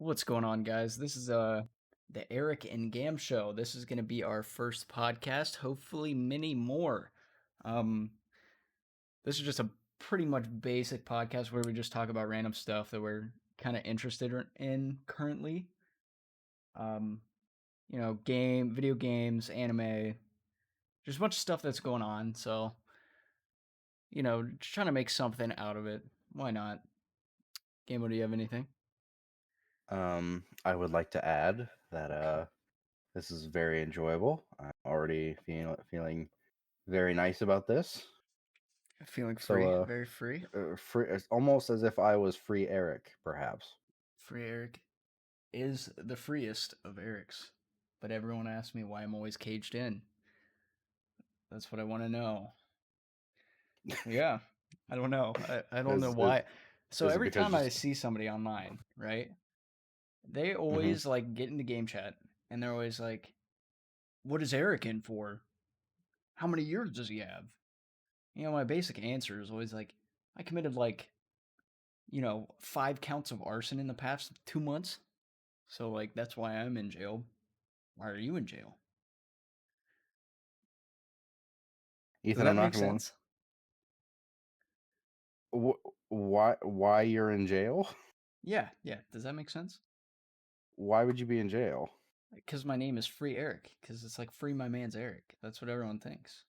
What's going on, guys? This is the Erick and Gamm show. This is going to be our first podcast, hopefully many more. Um this is just a pretty much basic podcast where we just talk about random stuff that we're kind of interested in currently. Um video games, anime, just a bunch of stuff that's going on. So, just trying to make something out of it. Why not? Gammo, do you have anything? I would like to add that this is very enjoyable. I'm already feeling very nice about this. Feeling So free, very free. free, it's almost as if I was free Erick, perhaps. Free Erick is the freest of Ericks. But everyone asks me why I'm always caged in. That's what I want to know. Yeah, I don't know. I don't know why. So Is it every because time I see somebody online, right, they always like get into game chat and they're always like, "What is Eric in for? How many years does he have?" My basic answer is always like, "I committed 5 counts of arson in the past 2 months. So like that's why I'm in jail. Why are you in jail?" Does Ethan, I'm that not make going sense? to. Why you're in jail? Yeah. Does that make sense? Why would you be in jail? Because my name is Free Erick. Because it's like free my man's Eric. That's what everyone thinks.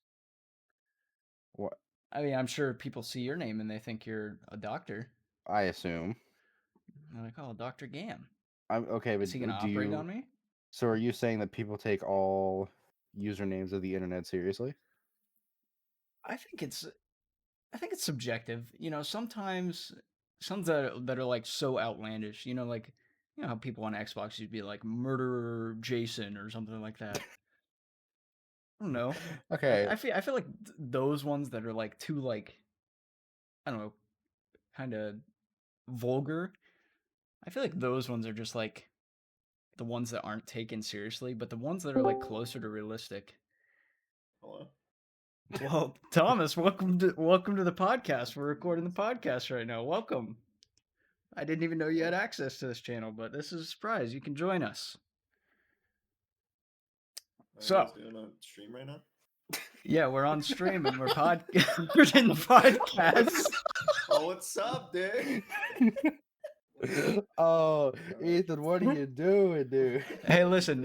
What? I mean, I'm sure people see your name and they think you're a doctor. I assume. They're like, "Oh, Dr. Gamm. I'm okay, Is he gonna but do operate you? on me?" So are you saying that people take all usernames of the internet seriously? I think it's subjective. Sometimes some that are like so outlandish. How people on Xbox you'd be like murderer Jason or something like that. I don't know. Okay. I feel like those ones that are like too like, I don't know, kind of vulgar. I feel like those ones are just like the ones that aren't taken seriously, but the ones that are like closer to realistic. Hello. Well, Thomas, welcome to the podcast. We're recording the podcast right now. Welcome. I didn't even know you had access to this channel, but this is a surprise. You can join us. Are So, you guys doing a stream right now? yeah, we're on stream and we're we're doing podcasts. Oh, what's up, dude? Oh, Ethan, what are you doing, dude? Hey, listen.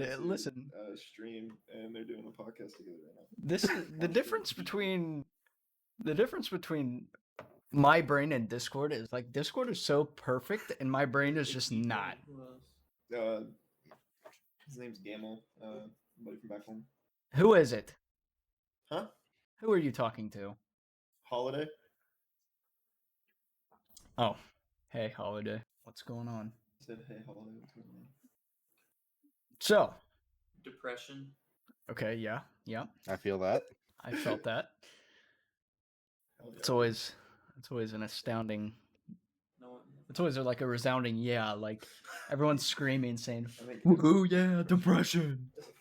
Stream, and they're doing a podcast together right now. This is the difference between my brain and Discord is like Discord is so perfect and my brain is just not. His name's Gamm, buddy from back home. Who is it? Huh? Who are you talking to? Holiday. Oh, hey, Holiday. What's going on? I said, hey, Holiday, what's going on? So, depression. Okay, yeah. I feel that. I felt that. Hell yeah. It's always an astounding. No, It's always like a resounding yeah. Like everyone's screaming, saying, I think "Woohoo, yeah, depression." that's a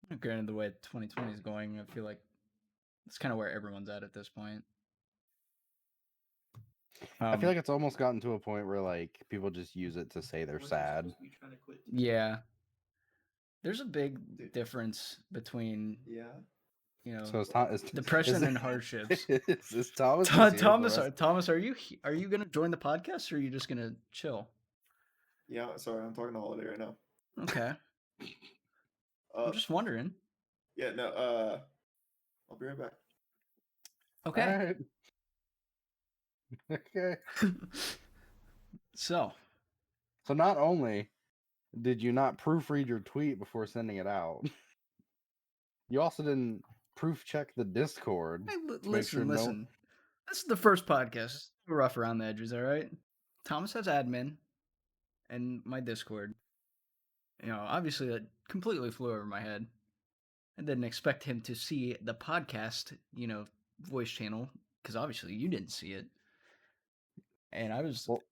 fact. Granted, the way 2020 is going, I feel like it's kind of where everyone's at this point. I feel like it's almost gotten to a point where like people just use it to say they're sad. Yeah. There's a big difference between So depression and hardships. Is Thomas? Thomas, are you gonna join the podcast or are you just gonna chill? Yeah, sorry, I'm talking to Holiday right now. Okay. I'm just wondering. Yeah, no, I'll be right back. Okay. Right. Okay. So not only did you not proofread your tweet before sending it out, you also didn't proof check the Discord. Hey, listen. This is the first podcast. It's rough around the edges, all right? Thomas has admin and my Discord. Obviously that completely flew over my head. I didn't expect him to see the podcast, voice channel, because obviously you didn't see it. And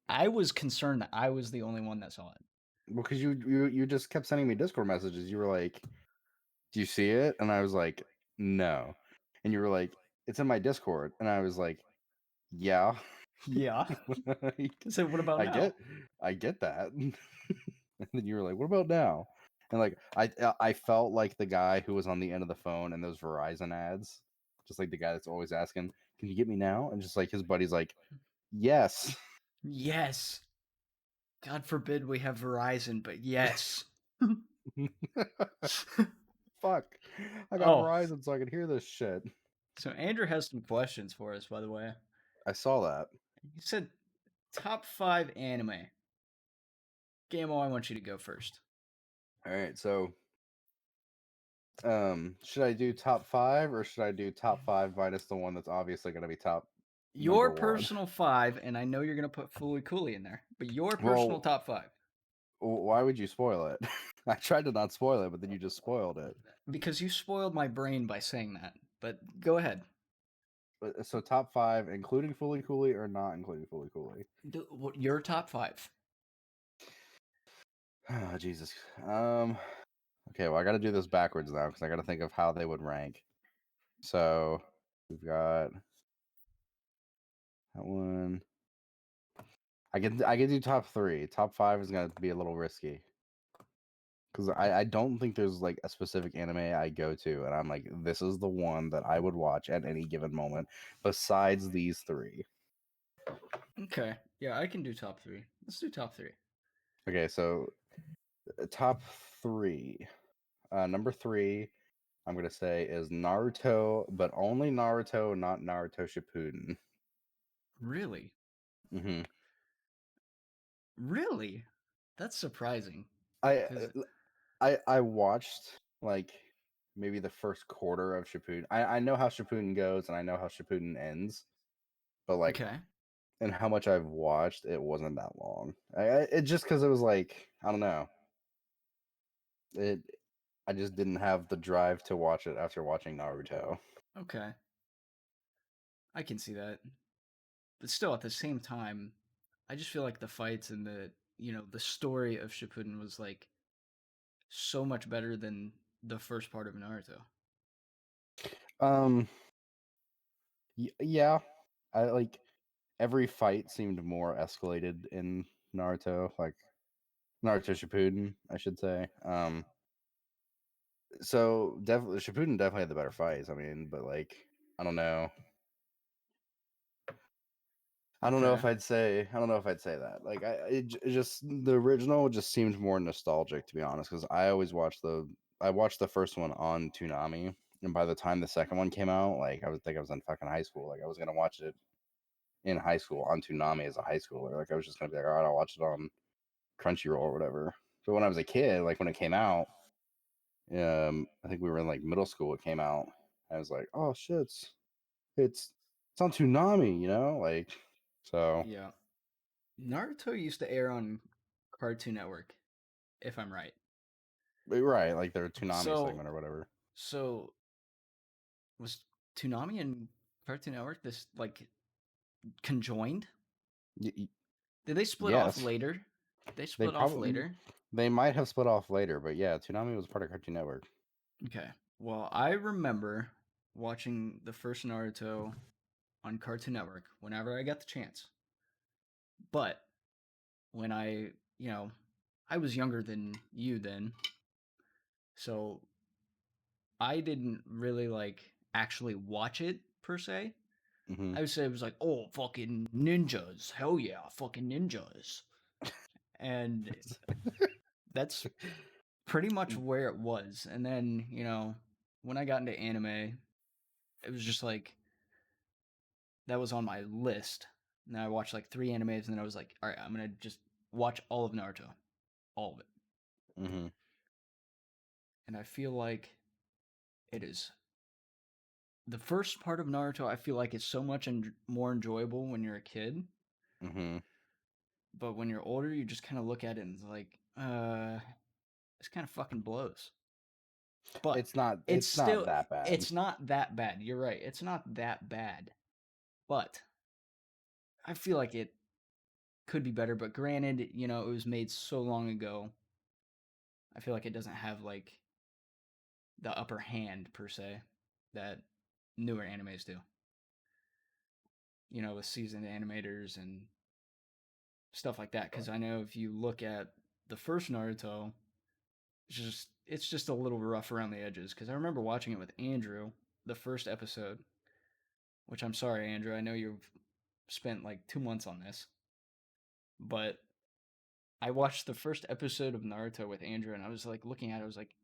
I was concerned that I was the only one that saw it. Well, because you just kept sending me Discord messages. You were like, "Do you see it?" And I was like, "No." And you were like, "It's in my Discord." And I was like, "Yeah." Yeah. So what about now? I get that. And then you were like, "What about now?" And like I felt like the guy who was on the end of the phone in those Verizon ads, just like the guy that's always asking, "Can you get me now?" And just like his buddy's like, "Yes." Yes. God forbid we have Verizon, but yes. Fuck. I got Oh. Verizon so I could hear this shit. So Andrew has some questions for us, by the way. I saw that. You said top 5 anime. Gammo, I want you to go first. All right, so should I do top 5 or should I do top 5 minus the one that's obviously going to be top Your number 1? personal 5, and I know you're going to put Fooly Cooley in there, but your personal Well, top 5. why would you spoil it? I tried to not spoil it, but then you just spoiled it. Because you spoiled my brain by saying that. But go ahead. So top 5, including Fully Cooley or not including Fully Cooley? Your top 5. Oh, Jesus. Okay, well, I got to do this backwards now because I got to think of how they would rank. So we've got that one. I can do top 3. Top 5 is gonna be a little risky because I don't think there's like a specific anime I go to and I'm like, this is the one that I would watch at any given moment besides these 3. Okay. Yeah, I can do top 3. Let's do top 3. Okay, so top 3. Number 3, I'm gonna say is Naruto, but only Naruto, not Naruto Shippuden. Really? Mm-hmm. Really? That's surprising. I 'Cause I watched like maybe the first quarter of Shippuden. I know how Shippuden goes and I know how Shippuden ends, but like okay. and how much I've watched, it wasn't that long. It just because it was like I don't know. It I just didn't have the drive to watch it after watching Naruto. Okay. I can see that. But still at the same time, I just feel like the fights and the story of Shippuden was like so much better than the first part of Naruto. Um, yeah, I like every fight seemed more escalated in Naruto, like Naruto Shippuden, I should say. So definitely Shippuden definitely had the better fights. I mean, but like I don't know. I don't know if Okay. I'd say that. Like it just the original just seemed more nostalgic to be honest because I watched the first one on Toonami and by the time the second one came out like I was in fucking high school like I was gonna watch it in high school on Toonami as a high schooler like I was just gonna be like all right I'll watch it on Crunchyroll or whatever. But when I was a kid like when it came out I think we were in like middle school it came out I was like oh shit it's on Toonami you know like so. Yeah. Naruto used to air on Cartoon Network, if I'm right. Right, like their Toonami So segment or whatever. so was Toonami and Cartoon Network this like conjoined? Did they split off Yes, later? They they split off probably later? they might have split off later, but yeah, Toonami was part of Cartoon Network. Okay. Well, I remember watching the first Naruto on Cartoon Network whenever I got the chance. But when I was younger than you then, so I didn't really like actually watch it per se. Hmm I would say it was like, oh, fucking ninjas. Hell yeah, fucking ninjas. And that's pretty much where it was. And then, when I got into anime, it was just like that was on my list. And I watched like 3 animes and then I was like, all right, I'm going to just watch all of Naruto. All of it. hmm And I feel like it is the first part of Naruto, I feel like it's so much more enjoyable when you're a kid. hmm But when you're older, you just kind of look at it and it's like, this kind of fucking blows. But it's not that bad. it's not that bad. You're right. It's not that bad. But I feel like it could be better. But granted, it was made so long ago. I feel like it doesn't have like the upper hand per se that newer animes do. with seasoned animators and stuff like that. Because I know if you look at the first Naruto, it's just a little rough around the edges. Because I remember watching it with Andrew, the first episode, which I'm sorry, Andrew, I know you've spent like 2 months on this, but I watched the first episode of Naruto with Andrew, and I was like looking at it, I was like,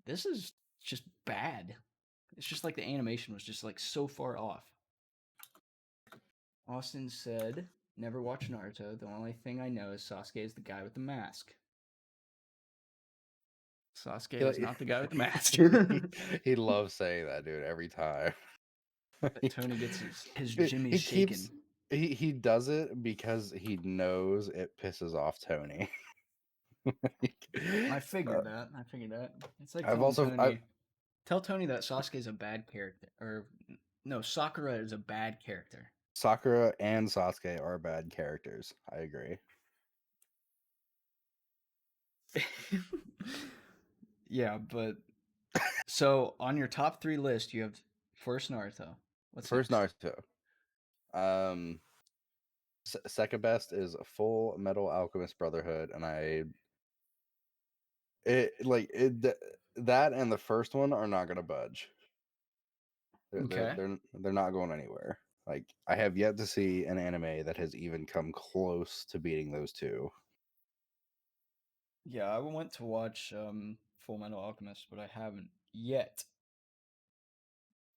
this is just bad. It's just like the animation was just like so far off. Austin said, never watched Naruto. The only thing I know is Sasuke is the guy with the mask. Sasuke is not the guy with the mask. He loves saying that, dude, every time. But Tony gets his He Jimmy he shaken. keeps he does it because he knows it pisses off Tony. I figured that. It's like I've telling also Tony, tell Tony that Sasuke is a bad character, or no, Sakura is a bad character. Sakura and Sasuke are bad characters. I agree. Yeah, but so on your top 3 list, you have first Naruto. What's First next? Naruto. Second best is Full Metal Alchemist Brotherhood, and that and the first one are not gonna budge. Okay. They're not going anywhere. Like, I have yet to see an anime that has even come close to beating those two. Yeah, I went to watch Full Metal Alchemist, but I haven't yet.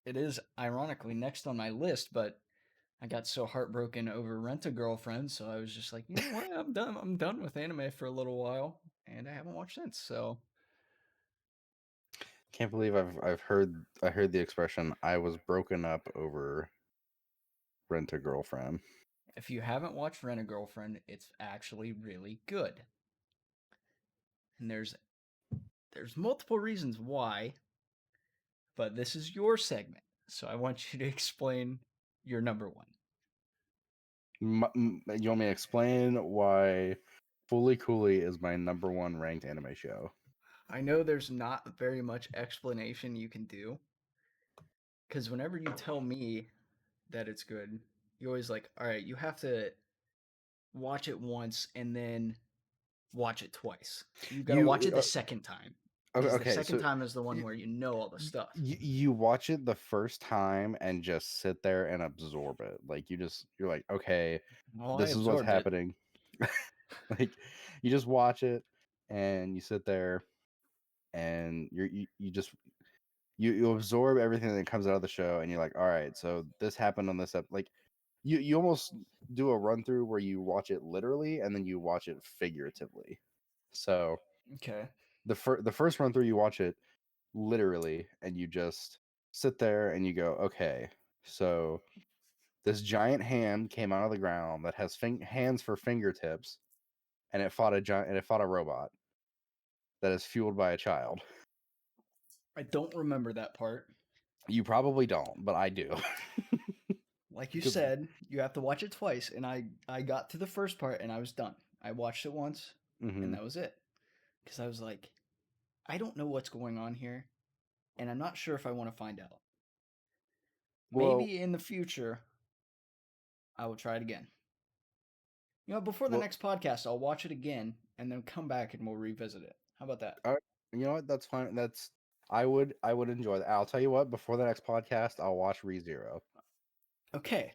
It is ironically next on my list, but I got so heartbroken over Rent a Girlfriend, so I was just like, you know what, I'm done. I'm done with anime for a little while, and I haven't watched since. So Can't believe I heard the expression "I was broken up over Rent a Girlfriend." if you haven't watched Rent a Girlfriend, it's actually really good. And there's multiple reasons why, but this is your segment, so I want you to explain your number one. You want me to explain why Fully Cooley is my number one ranked anime show? I know there's not very much explanation you can do, because whenever you tell me that it's good, you're always like, all right, you have to watch it once and then watch it twice. You got to watch it the second time. Because the second time is the one where you know all the stuff. You watch it the first time and just sit there and absorb it. Like, you're like, okay, Well, this I is what's absorbed it. happening. Like, you just watch it and you sit there and you absorb everything that comes out of the show, and you're like, all right, so this happened on this like, you almost do a run through where you watch it literally and then you watch it figuratively. So Okay. the first run through, you watch it literally and you just sit there and you go, okay, so this giant hand came out of the ground that has hands for fingertips, and it fought a robot that is fueled by a child. I don't remember that part. You probably don't, but I do. Like you said, you have to watch it twice, and I got to the first part and I was done. I watched it once, and that was it. Because I was like, I don't know what's going on here, and I'm not sure if I want to find out. Well, Maybe in the future, I will try it again. Before the well, next podcast, I'll watch it again and then come back and we'll revisit it. How about that? you know what? That's fine. I would enjoy that. I'll tell you what. Before the next podcast, I'll watch ReZero. Okay,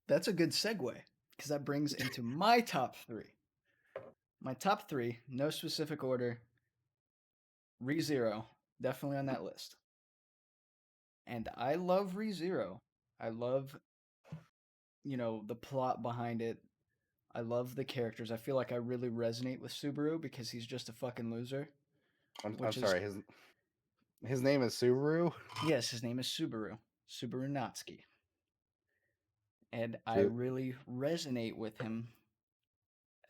that's a good segue because that brings into my top 3. My top 3, no specific order. ReZero, definitely on that list. And I love ReZero. I love, the plot behind it. I love the characters. I feel like I really resonate with Subaru because he's just a fucking loser. I'm sorry. His name is Subaru. Yes, his name is Subaru Natsuki. And I really resonate with him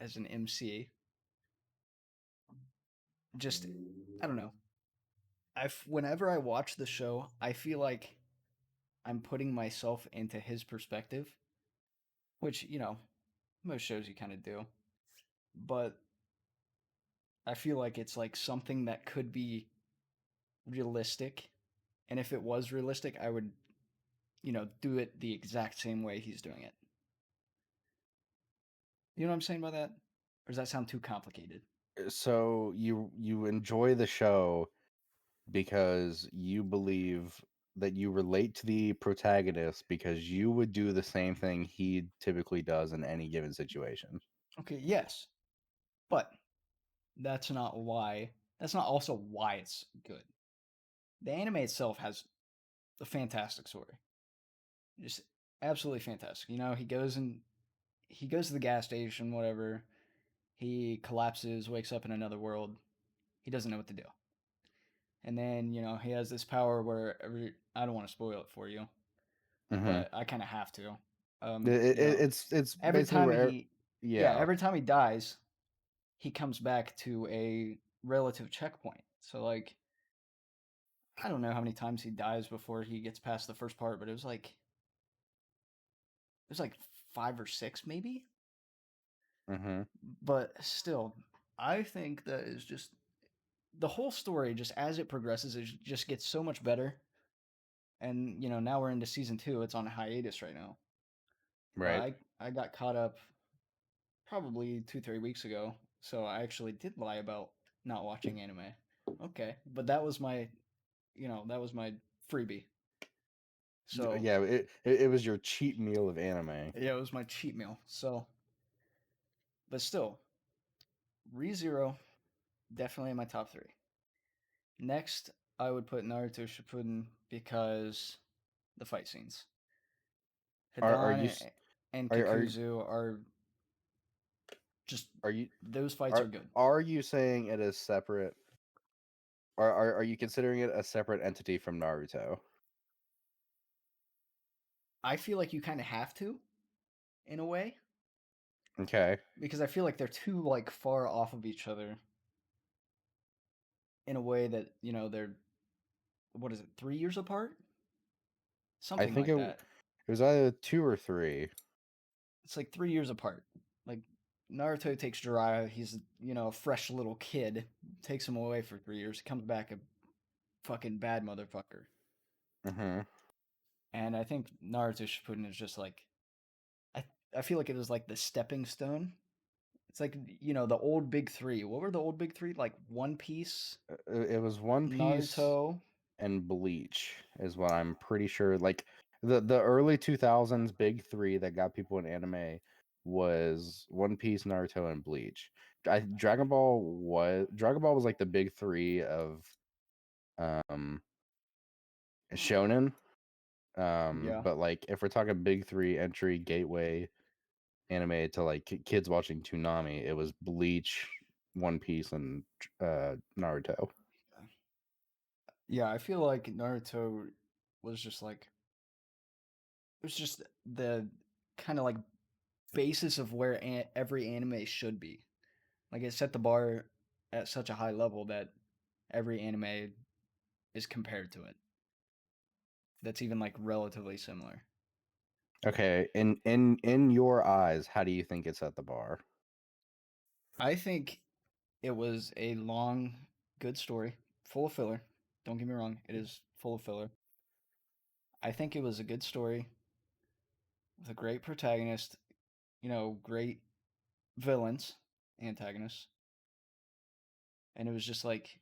as an MC. Just, I don't know. Whenever I watch the show, I feel like I'm putting myself into his perspective, which, most shows you kind of do. But I feel like it's like something that could be realistic. And if it was realistic, I would, do it the exact same way he's doing it. You know what I'm saying by that? Or does that sound too complicated? So you enjoy the show because you believe that you relate to the protagonist because you would do the same thing he typically does in any given situation. Okay, yes. But that's not why. That's not also why it's good. The anime itself has a fantastic story. Just absolutely fantastic. You know, he goes to the gas station, whatever. He collapses, wakes up in another world. He doesn't know what to do. And then, you know, he has this power where I don't want to spoil it for you, Mm-hmm. but I kind of have to. It's Every basically time where, he yeah, yeah. every time he dies, he comes back to a relative checkpoint. So like I don't know how many times he dies before he gets past the first part, but it was like 5 or 6 maybe. Mm-hmm. But still, I think that is just the whole story just as it progresses it just gets so much better. And you know, now we're into season 2. It's on hiatus right now. But Right. I got caught up probably 2-3 weeks ago, so I actually did lie about not watching anime. Okay, but that was my, that was my freebie. So Yeah, it was your cheat meal of anime. yeah, it was my cheat meal. So, but still, ReZero definitely in my top 3. Next, I would put Naruto Shippuden because the fight scenes. Are Hidan you and are Kikuzu are just are you those fights are good. are you saying it is separate? Are you considering it a separate entity from Naruto? I feel like you kind of have to, in a way, Okay. because I feel like they're too like far off of each other in a way that they're what is it 3 years apart, I something think like that. it was either 2 or 3. It's like 3 years apart. Like Naruto takes Jiraiya, he's a fresh little kid, takes him away for 3 years, comes back a fucking bad motherfucker. Mm-hmm. And I think Naruto Shippuden is just like I I feel like it was like the stepping stone. It's like the old big three. What were the old big three? Like One Piece, It was One Piece Naruto. and Bleach is what I'm pretty sure. Like the early 2000s big 3 that got people in anime was One Piece, Naruto, and Bleach. Dragon Ball was like the big 3 of um shonen. Yeah. But like if we're talking big 3 entry gateway anime to like kids watching Toonami, it was Bleach, One Piece, and Naruto. Yeah, I feel like Naruto was just like it was just the kind of like basis of where every anime should be. Like it set the bar at such a high level that every anime is compared to it. That's even like relatively similar. Okay, in your eyes, how do you think it's at the bar? I think it was a long, good story, full of filler. Don't get me wrong, it is full of filler. I think it was a good story with a great protagonist, great villains, antagonists, and it was just like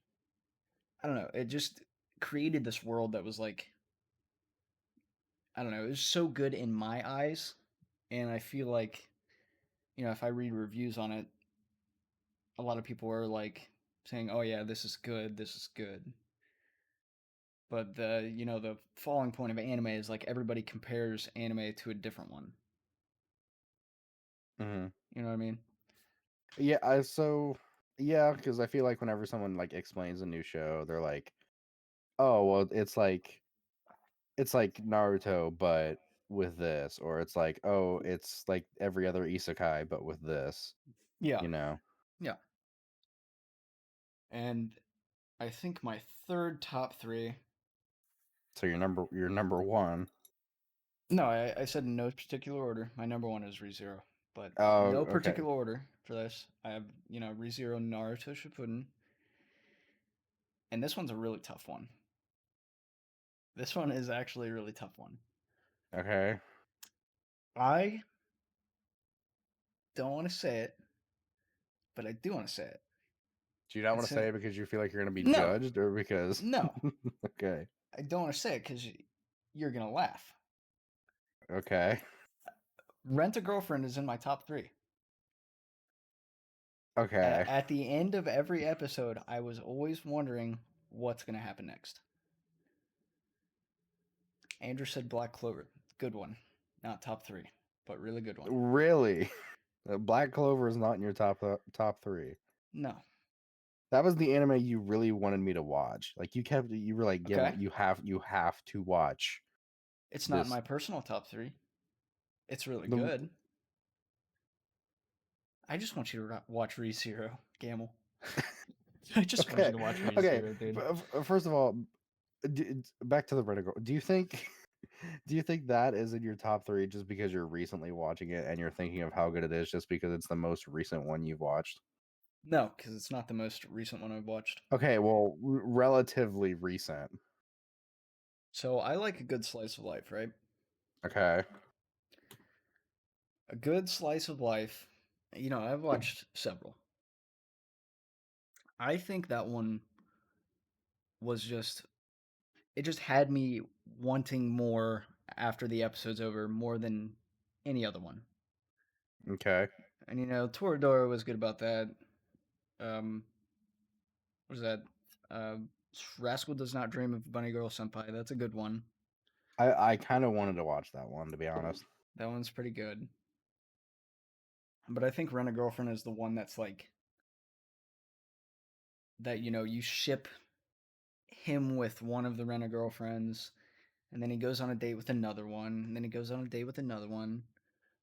I don't know, it just created this world that was like I don't know, it was so good in my eyes, and I feel like if I read reviews on it, a lot of people are like saying, "Oh yeah, this is good, this is good." But the falling point of anime is like everybody compares anime to a different one. Mm-hmm. You know what I mean? Yeah, because I feel like whenever someone like explains a new show, they're like, "Oh, well, it's like Naruto, but with this," or it's like, "Oh, it's like every other isekai, but with this," Yeah, you know. yeah. And I think my third top 3. So your number one. No, I said in no particular order. My number 1 is ReZero, but Oh, no okay, particular order for this. I have ReZero, Naruto Shippuden, and this one's a really tough one. This one is actually a really tough one. okay. I don't want to say it, but I do want to say it. Do you not want It's to a- say it because you feel like you're going to be No. judged, or because? No, Okay. I don't want to say it because you're gonna laugh. Okay. Rent a Girlfriend is in my top 3. Okay. At the end of every episode, I was always wondering what's gonna happen next. Andrew said Black Clover, good one, not top 3, but really good one. Really? Black Clover is not in your top 3. No, That was the anime you really wanted me to watch. Like you were like, okay, you have to watch it's not in this. my personal top 3. It's really The- good. I just want you to watch ReZero, Gammel. I just want you Okay. to watch Okay. ReZero, dude. First of all, back to the Rent-A-Girl. Do you think that is in your top 3 just because you're recently watching it and you're thinking of how good it is just because it's the most recent one you've watched? No, because it's not the most recent one I've watched. Okay, well, relatively recent. So I like a good slice of life, right? Okay. A good slice of life. You know, I've watched several. I think that one was just, it just had me wanting more after the episode's over, more than any other one. Okay. And you know, Toradora was good about that. Um, what was that? Uh, Rascal Does Not Dream of Bunny Girl Senpai. That's a good one. I kind of wanted to watch that one, to be honest. That one's pretty good. But I think Rent a Girlfriend is the one that's like, that, you know, you ship him with one of the Rent a Girlfriends, and then he goes on a date with another one, and then he goes on a date with another one,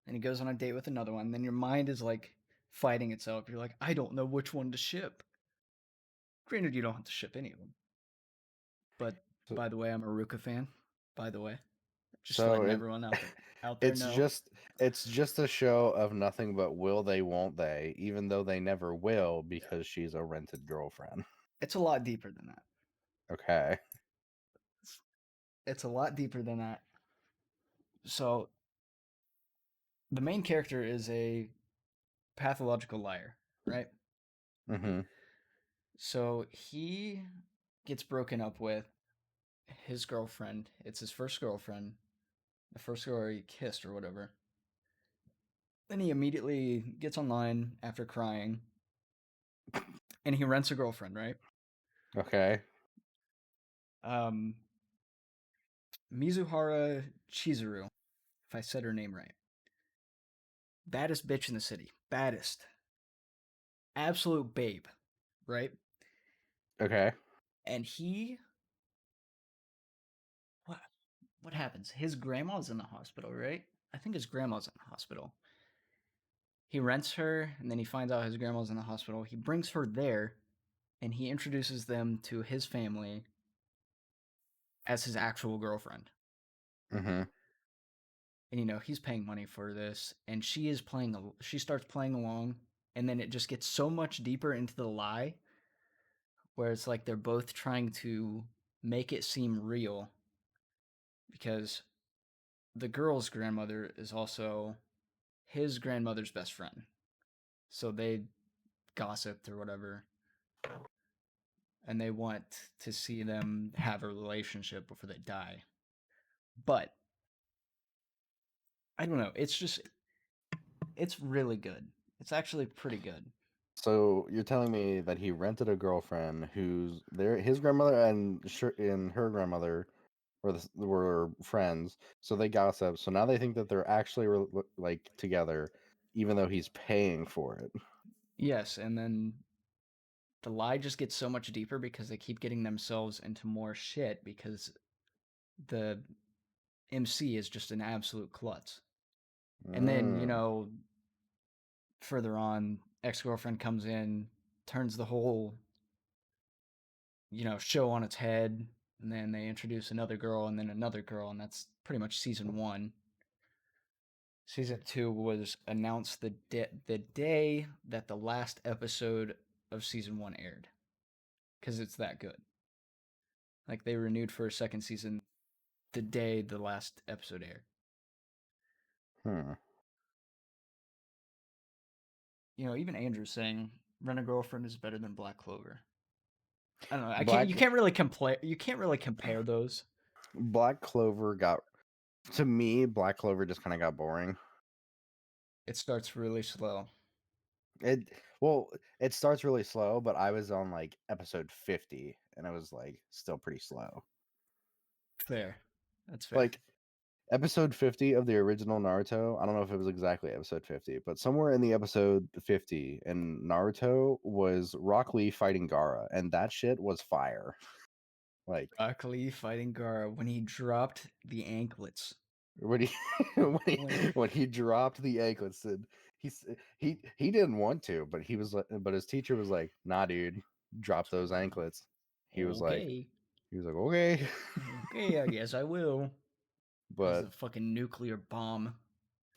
and he goes on a date with another one. And then your mind is like fighting itself. You're like, I don't know which one to ship. Granted, you don't have to ship any of them. But So, by the way, I'm a Ruka fan. By the way, just so letting it, everyone out there know. it's just a show of nothing but will they, won't they, even though they never will because she's a rented girlfriend. It's a lot deeper than that. Okay. It's a lot deeper than that. So the main character is a pathological liar, right? Mm-hmm. So he gets broken up with his girlfriend. It's his first girlfriend, the first girl he kissed or whatever. Then he immediately gets online after crying, and he rents a girlfriend, right? Okay. Um, Mizuhara Chizuru, if I said her name right. Baddest bitch in the city. Baddest. Absolute babe, right? Okay. And he, what happens? His grandma's in the hospital, right? I think his grandma's in the hospital. He rents her, and then he finds out his grandma's in the hospital. He brings her there, and he introduces them to his family as his actual girlfriend. Mm-hmm. And you know, he's paying money for this, and she starts playing along, and then it just gets so much deeper into the lie, where it's like they're both trying to make it seem real, because the girl's grandmother is also his grandmother's best friend. So they gossiped or whatever, and they want to see them have a relationship before they die. But I don't know, it's really good. It's actually pretty good. So you're telling me that he rented a girlfriend who's there, his grandmother and her grandmother were friends, so they gossip. So now they think that they're actually like together, even though he's paying for it. Yes, and then the lie just gets so much deeper because they keep getting themselves into more shit because the MC is just an absolute klutz. And then, you Mm. know, further on, ex-girlfriend comes in, turns the whole, you know, show on its head, and then they introduce another girl and then another girl, and that's pretty much season 1. Season 2 was announced the day that the last episode of season 1 aired, because it's that good. Like, they renewed for a second season the day the last episode aired. Hmm. even Andrew's saying Rent a Girlfriend is better than Black Clover. I don't know. Black You can't really compare those. Black Clover got to me. Black Clover just kind of got boring. It starts really slow. It starts really slow, but I was on like episode 50, and it was like still pretty slow. Fair. That's fair. Like episode 50 of the original Naruto, I don't know if it was exactly episode 50, but somewhere in the episode 50 in Naruto was Rock Lee fighting Gaara, and that shit was fire. Like Rock Lee fighting Gaara when he dropped the anklets. when he when he dropped the anklets, and he didn't want to, but but his teacher was like, "Nah, dude, drop those anklets." He was like, Okay. "Okay." Okay, I guess I will. As But a fucking nuclear bomb.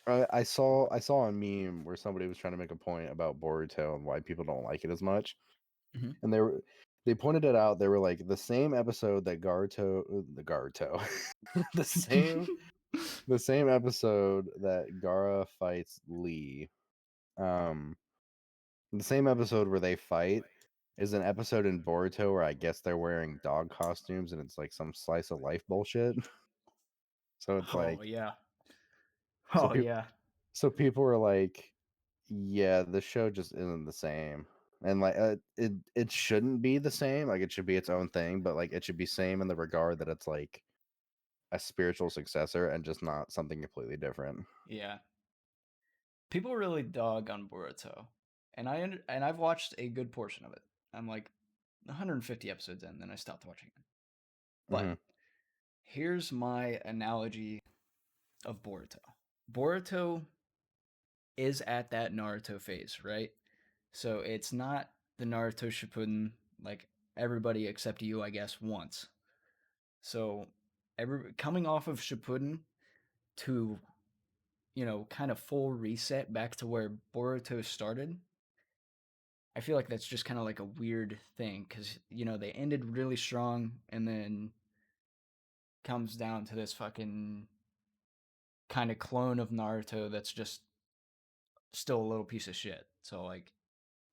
I saw a meme where somebody was trying to make a point about Boruto and why people don't like it as much, Mhm. and they pointed it out. They were like, the same episode that Garuto, the same episode that Gaara fights Lee, the same episode where they fight is an episode in Boruto where I guess they're wearing dog costumes and it's like some slice of life bullshit. So it's like, Oh yeah. so Oh yeah. people are like, yeah, the show just isn't the same. And like it shouldn't be the same. Like it should be its own thing, but like it should be same in the regard that it's like a spiritual successor and just not something completely different. Yeah. People really dog on Boruto, and I've watched a good portion of it. I'm like 150 episodes in, then I stopped watching it. But Hmm. here's my analogy of Boruto. Boruto is at that Naruto phase, right? So it's not the Naruto Shippuden like everybody except you, I guess, wants. So coming off of Shippuden to kind of full reset back to where Boruto started. I feel like that's just kind of like a weird thing because they ended really strong and then comes down to this fucking kind of clone of Naruto that's just still a little piece of shit. So like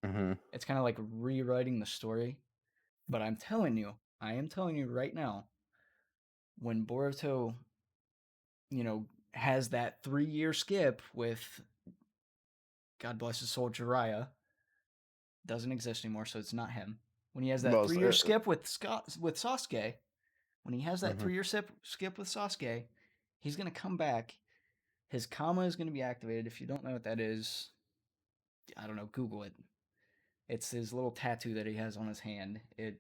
Hmm. it's kind of like rewriting the story. But I am telling you right now, when Boruto, has that 3-year skip with God bless his soul Jiraiya, doesn't exist anymore, so it's not him. When he has that Most, 3-year skip with Sasuke, when he has that mhm. 3-year skip with Sasuke, he's gonna come back. His Kama is gonna be activated. If you don't know what that is, I don't know. Google it. It's his little tattoo that he has on his hand. It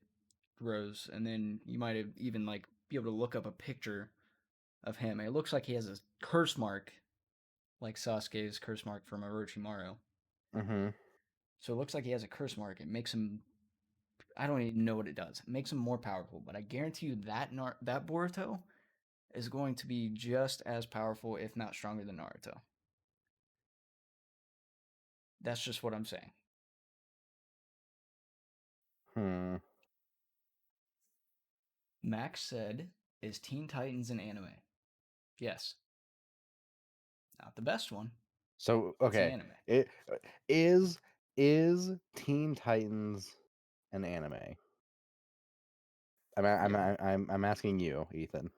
grows, and then you might have even like be able to look up a picture of him. It looks like he has a curse mark, like Sasuke's curse mark from Orochimaru. Hmm. So it looks like he has a curse mark. It makes him. I don't even know what it does. It makes him more powerful, but I guarantee you that Boruto is going to be just as powerful, if not stronger than Naruto. That's just what I'm saying. Hmm. Max said, "Is Teen Titans an anime?" Yes. Not the best one. So It's an okay, anime. it is Teen Titans an anime? Yeah. I'm asking you, Ethan.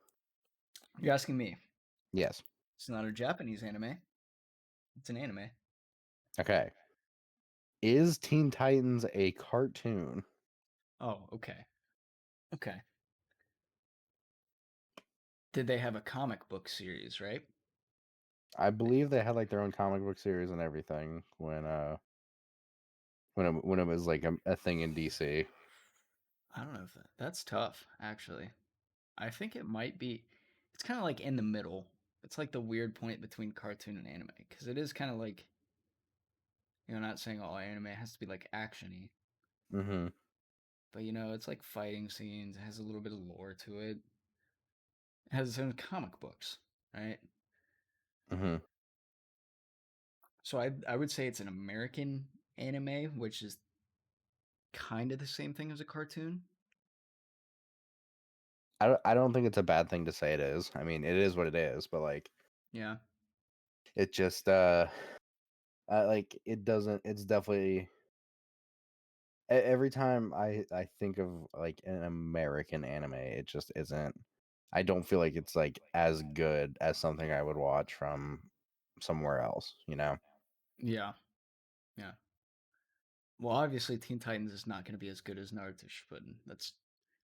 You're asking me. Yes. It's not a Japanese anime. It's an anime. Okay. Is Teen Titans a cartoon? Oh, okay. Okay. Did they have a comic book series, right? I believe they had like their own comic book series and everything when it was like a thing in DC. I don't know if that's tough, actually. I think it might be. It's kind of like in the middle. It's like the weird point between cartoon and anime because it is kind of like not saying all anime has to be like actiony, Mm-hmm. but it's like fighting scenes. It has a little bit of lore to it. It has its own comic books, right? Mm-hmm. So I would say it's an American anime, which is kind of the same thing as a cartoon. I don't think it's a bad thing to say it is. I mean, it is what it is, but like Yeah. it just Like it doesn't. It's definitely every time I think of like an American anime, it just isn't. I don't feel like it's like as good as something I would watch from somewhere else. You know. Yeah. Yeah. Well, obviously, Teen Titans is not going to be as good as Naruto Shippuden.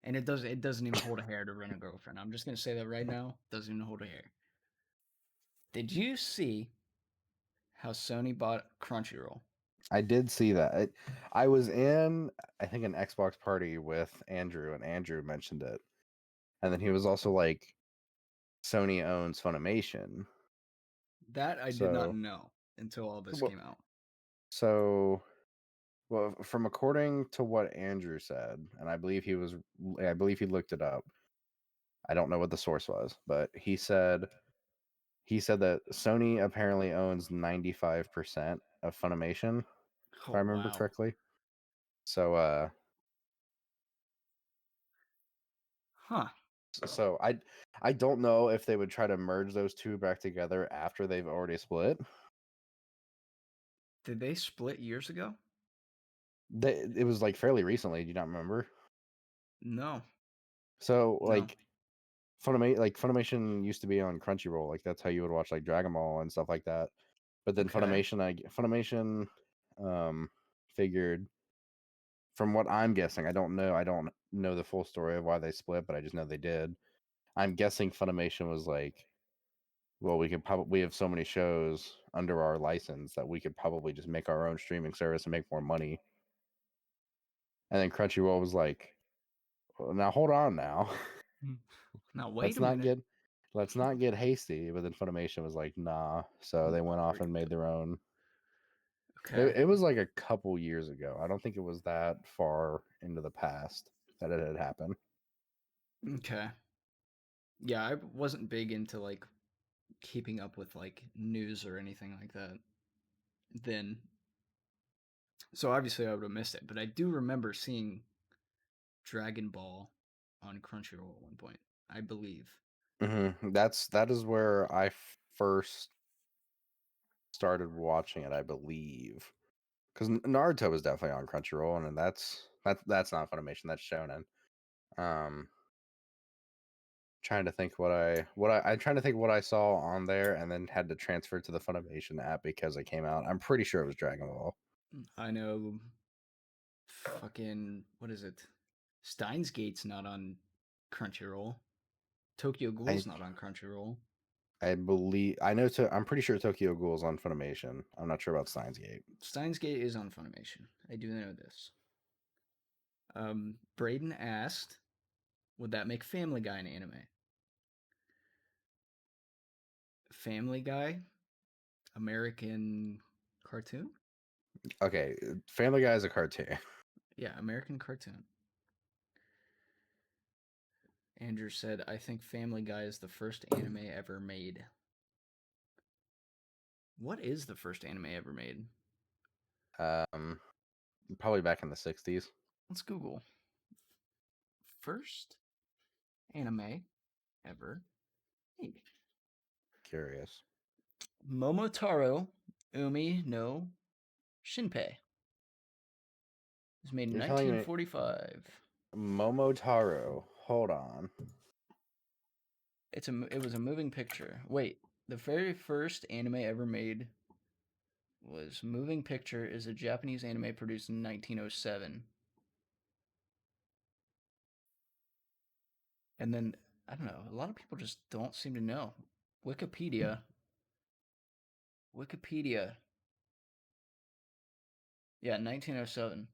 And it doesn't even hold a hair to Rent a Girlfriend. I'm just going to say that right now. Doesn't even hold a hair. Did you see how Sony bought Crunchyroll? I did see that. I was in, I think, an Xbox party with Andrew, and Andrew mentioned it. And then he was also like, Sony owns Funimation. That I did not So, know until all this well, came out. so, well, from according to what Andrew said, and I believe he looked it up. I don't know what the source was, but he said that Sony apparently owns 95% of Funimation, if Oh, I remember wow. correctly. So, Huh. So I don't know if they would try to merge those two back together after they've already split. Did they split years ago? It was like fairly recently. Do you not remember? No. So No. Funimation used to be on Crunchyroll. Like that's how you would watch like Dragon Ball and stuff like that. But then Okay. Funimation figured, from what I'm guessing, I don't know the full story of why they split, but I just know they did. I'm guessing Funimation was like, well, we have so many shows under our license that we could probably just make our own streaming service and make more money. And then Crunchyroll was like, well, now hold on now. Now, wait let's a not minute. get hasty. But then Funimation was like, nah. So they went off and made their own. Okay. It was like a couple years ago. I don't think it was that far into the past that it had happened. Okay. Yeah, I wasn't big into like keeping up with like news or anything like that then. So obviously I would have missed it, but I do remember seeing Dragon Ball on Crunchyroll at one point, I believe. That is where I first started watching it, I believe. Because Naruto was definitely on Crunchyroll, and that's not Funimation, that's Shonen. Trying to think I'm trying to think what I saw on there, and then had to transfer to the Funimation app because it came out. I'm pretty sure it was Dragon Ball. I know fucking what is it? Steins Gate's not on Crunchyroll. Tokyo Ghoul's not on Crunchyroll. I believe I know. I'm pretty sure Tokyo Ghoul is on Funimation. I'm not sure about Steins Gate. Steins Gate is on Funimation. I do know this. Braden asked, would that make Family Guy an anime? Family Guy? American cartoon? Okay, Family Guy is a cartoon. Yeah, American cartoon. Andrew said, I think Family Guy is the first anime ever made. What is the first anime ever made? Probably back in the '60s. Let's Google. First anime ever made. Curious. Momotaro Umi no Shinpei. It was made in You're telling me 1945. Momotaro. Hold on. It was a moving picture. Wait, the very first anime ever made was Moving Picture, is a Japanese anime produced in 1907. And then I don't know, a lot of people just don't seem to know. Wikipedia. Yeah, 1907.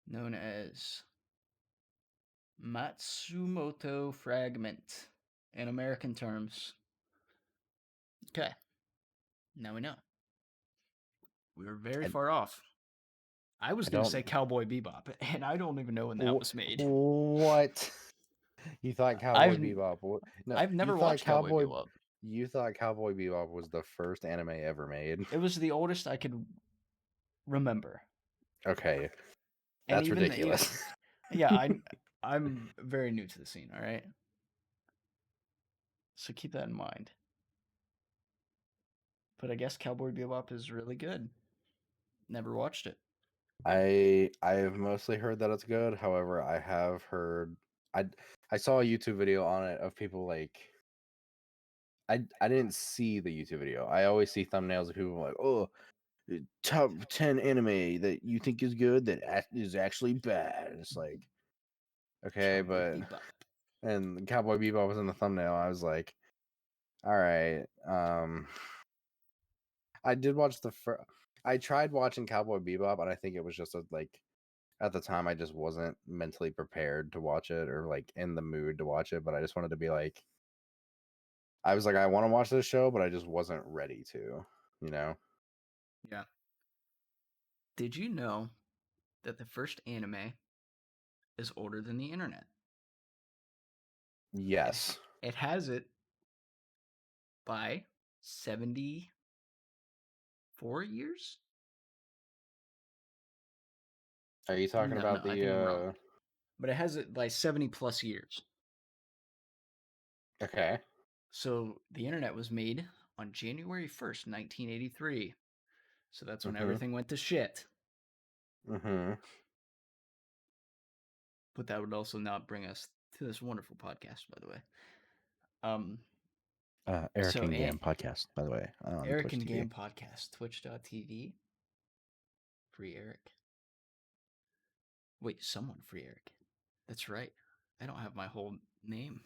Known as Matsumoto Fragment in American terms. Okay. Now we know. We were very far off. I was going to say Cowboy Bebop, and I don't even know when that was made. What? You thought Cowboy Bebop? No, I've never watched Cowboy Bebop. You thought Cowboy Bebop was the first anime ever made? It was the oldest I could remember. Okay, And that's even ridiculous. Yeah, I'm very new to the scene. All right, so keep that in mind. But I guess Cowboy Bebop is really good. Never watched it. I have mostly heard that it's good. However, I have heard I I saw a YouTube video on it of people like I didn't see the YouTube video. I always see thumbnails of people like, oh, top 10 anime that you think is good that is actually bad. It's like, okay, Cowboy but Bebop. and Cowboy Bebop was in the thumbnail. I was like, all right. I did watch I tried watching Cowboy Bebop, and I think it was just like at the time I just wasn't mentally prepared to watch it or like in the mood to watch it. But I just wanted to be like, I was like, I want to watch this show, but I just wasn't ready to, you know. Yeah. Did you know that the first anime is older than the internet? Yes. It has it by 74 years? Are you talking No, about I think I'm wrong. the? But it has it by 70 plus years. Okay. So the internet was made on January 1st, 1983. So that's when Mm-hmm. everything went to shit. Mm-hmm. But that would also not bring us to this wonderful podcast, by the way. Um, Eric So, and Gamm podcast, by the way, on Erick Twitch and TV. Gamm podcast, twitch.tv, free Erick. Wait, someone free Erick. That's right. I don't have my whole name.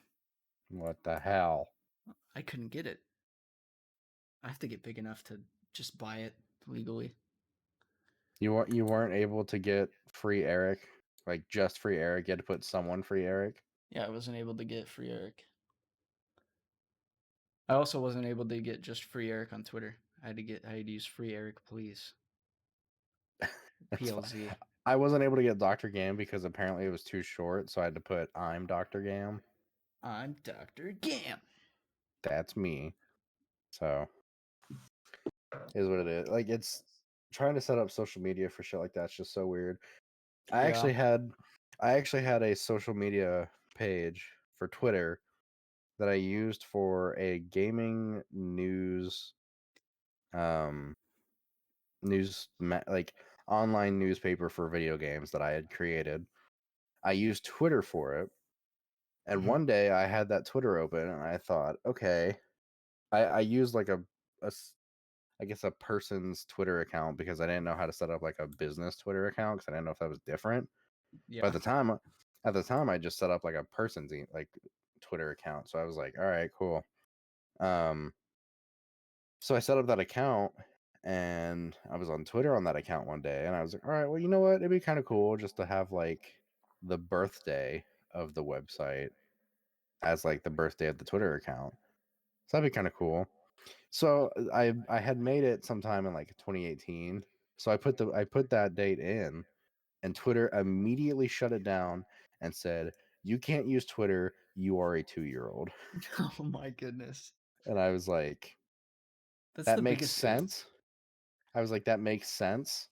What the hell? I couldn't get it. I have to get big enough to just buy it legally. You weren't able to get free Eric, like just free Eric. You had to put someone free Eric. Yeah, I wasn't able to get free Erick. I also wasn't able to get just free Erick on Twitter. I had to use FreeErickPlz. That's fine. PLZ. I wasn't able to get Dr. Gamm because apparently it was too short, so I had to put I'm Dr. Gamm. I'm Dr. Gamm. That's me. So is what it is. Like it's trying to set up social media for shit like that's just so weird. I actually had a social media page for Twitter that I used for a gaming like online newspaper for video games that I had created. I used Twitter for it. And one day I had that Twitter open and I thought, okay, I used like I guess a person's Twitter account because I didn't know how to set up like a business Twitter account because I didn't know if that was different. Yeah. But at the time I just set up like a person's like Twitter account. So I was like, all right, cool. So I set up that account and I was on Twitter on that account one day and I was like, all right, well, you know what? It'd be kind of cool just to have like the birthday of the website as like the birthday of the Twitter account. So that'd be kind of cool. So I had made it sometime in like 2018. So I put that date in and Twitter immediately shut it down and said, "You can't use Twitter. You are a 2-year-old." Oh my goodness. And I was like, That's that the makes biggest oof. sense. I was like, that makes sense,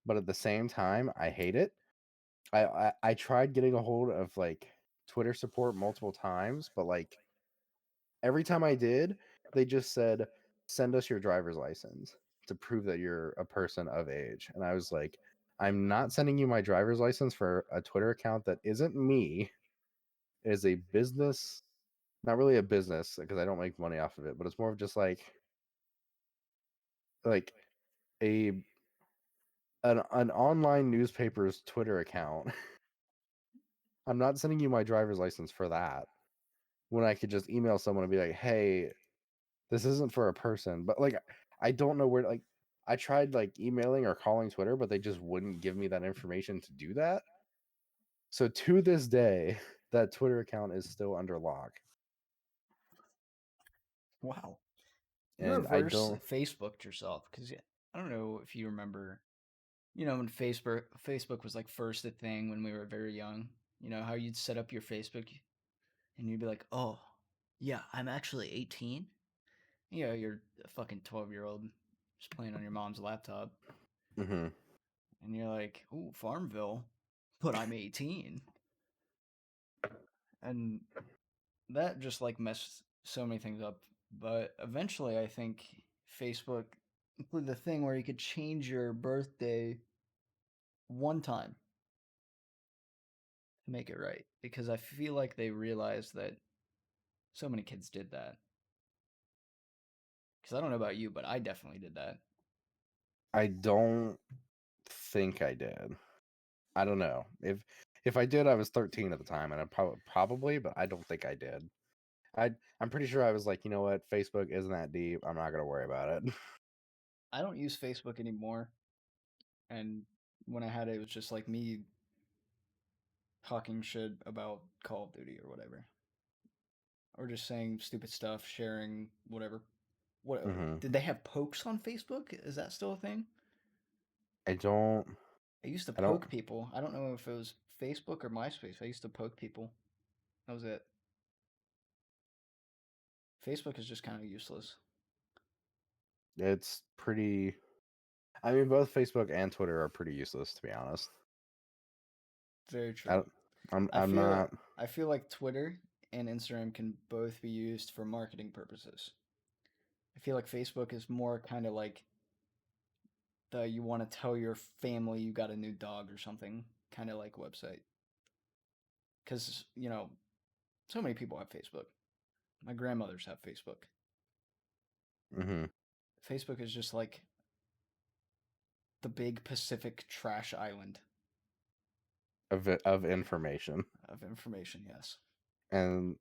but at the same time, I hate it. I tried getting a hold of like Twitter support multiple times, but like every time I did, they just said, "Send us your driver's license to prove that you're a person of age." And I was like, "I'm not sending you my driver's license for a Twitter account that isn't me. It is a business, not really a business because I don't make money off of it, but it's more of just like a an online newspaper's Twitter account. I'm not sending you my driver's license for that when I could just email someone and be like, "Hey, this isn't for a person." But like I don't know where like I tried like emailing or calling Twitter, but they just wouldn't give me that information to do that. So to this day, that Twitter account is still under lock. Wow. You And I reverse don't Facebooked yourself because I don't know if you remember, when Facebook was like first a thing when we were very young. You know how you'd set up your Facebook and you'd be like, "Oh, yeah, I'm actually 18." You're a fucking 12-year-old just playing on your mom's laptop, Mhm. and you're like, "Ooh, Farmville," but I'm 18, and that just like messed so many things up. But eventually, I think Facebook include the thing where you could change your birthday one time to make it right, because I feel like they realized that so many kids did that. Because I don't know about you, but I definitely did that. I don't think I did. I don't know. If I did, I was 13 at the time, and I probably, but I don't think I did. I'm pretty sure I was like, you know what, Facebook isn't that deep. I'm not gonna worry about it. I don't use Facebook anymore. And when I had it, it was just like me talking shit about Call of Duty or whatever. Or just saying stupid stuff, sharing whatever. What hmm did they have pokes on Facebook? Is that still a thing? I don't. I used to I don't. poke people. I don't know if it was Facebook or MySpace. I used to poke people. That was it. Facebook is just kind of useless. It's pretty. I mean, both Facebook and Twitter are pretty useless, to be honest. Very I true. don't, I'm. I I'm feel not. I feel like Twitter and Instagram can both be used for marketing purposes. I feel like Facebook is more kind of like the you want to tell your family you got a new dog or something kind of like website. Because, so many people have Facebook. My grandmothers have Facebook. hmm Facebook is just like the big Pacific trash island of information, of information, yes. and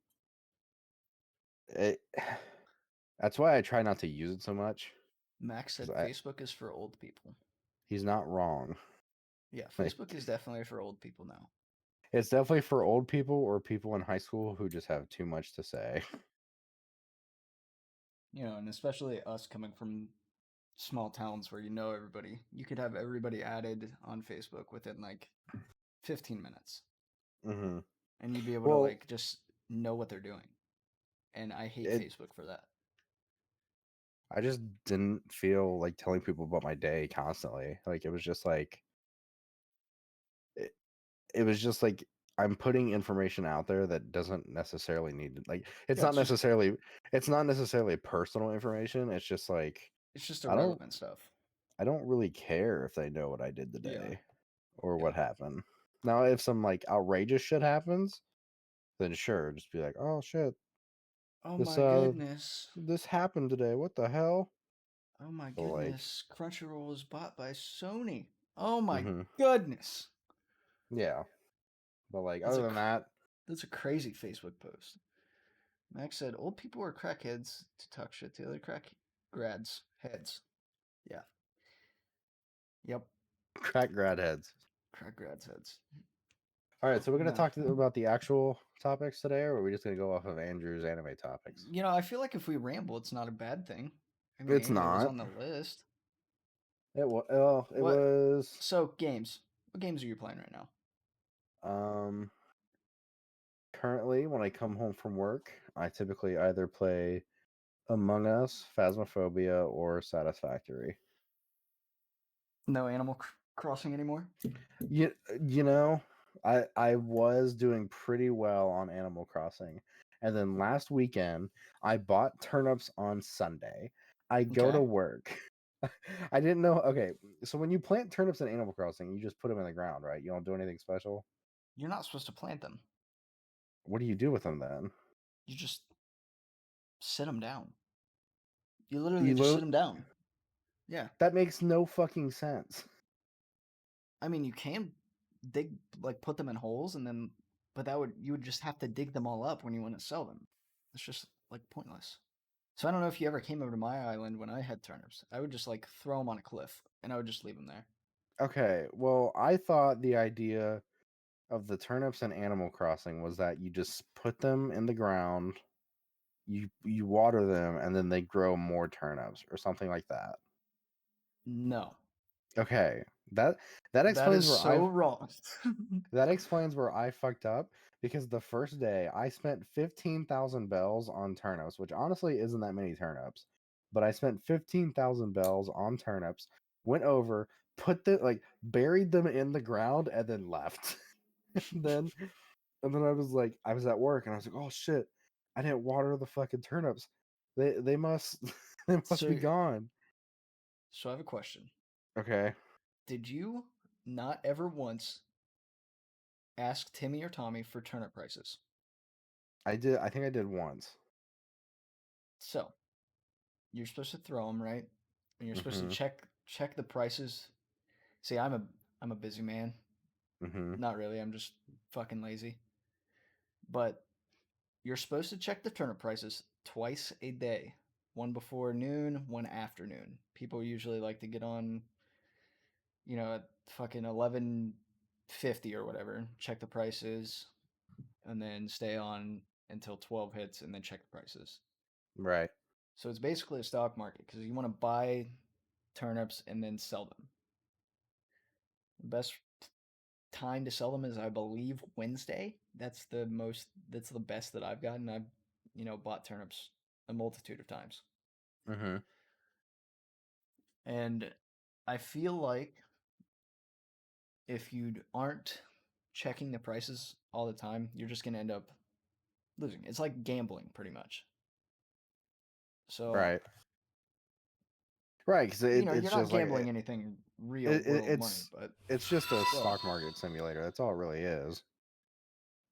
it. That's why I try not to use it so much. Max said Because Facebook is for old people. he's not wrong. Yeah, Like, Facebook is definitely for old people now. it's definitely for old people or people in high school who just have too much to say. And especially us coming from small towns where you know everybody. You could have everybody added on Facebook within like 15 minutes. hmm And you'd be able to Well, like just know what they're doing. And I hate it. Facebook for that. I just didn't feel like telling people about my day constantly. Like it was just like it was just like I'm putting information out there that doesn't necessarily need to, like Yeah, it's not necessarily personal information. It's just like it's just I don't irrelevant stuff. I don't really care if they know what I did Yeah. today or Yeah. what happened. Now if some like outrageous shit happens, then sure, just be like, "Oh shit, Oh this my goodness. this happened today. What the hell?" Oh my But like, goodness. Crunchyroll was bought by Sony. Oh my mhm, goodness. yeah. But like That's other a than that, that's a crazy Facebook post. Max said old people are crackheads to talk shit to other crack grads heads. Yeah. Yep. crack grad heads. Crack grads heads. All right, so we're gonna No. talk about the actual topics today, or are we just gonna go off of Andrew's anime topics? I feel like if we ramble, it's not a bad thing. I mean, It's anime was not. on the list. It was. Well, it What? was. So, games. What games are you playing right now? Um. Currently, when I come home from work, I typically either play Among Us, Phasmophobia, or Satisfactory. No Animal Crossing anymore? You know, I was doing pretty well on Animal Crossing, and then last weekend I bought turnips on Sunday. I go to Okay. work. I didn't know. Okay, so when you plant turnips in Animal Crossing, you just put them in the ground, right? You don't do anything special. You're not supposed to plant them. What do you do with them then? You just sit them down. You literally You just sit lit- them down. Yeah. that makes no fucking sense. I mean, you can dig, like, put them in holes and then, but you would just have to dig them all up when you want to sell them. It's just, like, pointless. So I don't know if you ever came over to my island when I had turnips. I would just, like, throw them on a cliff and I would just leave them there. Okay, well, I thought the idea of the turnips in Animal Crossing was that you just put them in the ground, you water them, and then they grow more turnips or something like that. No. Okay, that that That explains is where so wrong. that explains where I fucked up because the first day I spent 15,000 bells on turnips, which honestly isn't that many turnips, but I spent 15,000 bells on turnips, went over, put the like buried them in the ground, and then left. and then and then I was at work and I was like, oh shit, I didn't water the fucking turnips. They must They must So, be gone. so I have a question. Okay. Did you not ever once ask Timmy or Tommy for turnip prices? I did. I think I did once. So you're supposed to throw them, right? And you're supposed to Mm-hmm. check the prices. See, I'm a busy man. Mm-hmm. Not really. I'm just fucking lazy. But you're supposed to check the turnip prices twice a day. One before noon, one after noon. People usually like to get on, at fucking 11:50 or whatever, check the prices, and then stay on until 12 hits and then check the prices. Right. So it's basically a stock market because you want to buy turnips and then sell them. The best time to sell them is, I believe, Wednesday. That's the best that I've gotten. I've, bought turnips a multitude of times. Mm-hmm. And I feel like if you aren't checking the prices all the time, you're just going to end up losing. It's like gambling pretty much. So, Right. Right, because you're it's not just like gambling anything real world money, but it's just a still. stock market simulator. That's all it really is.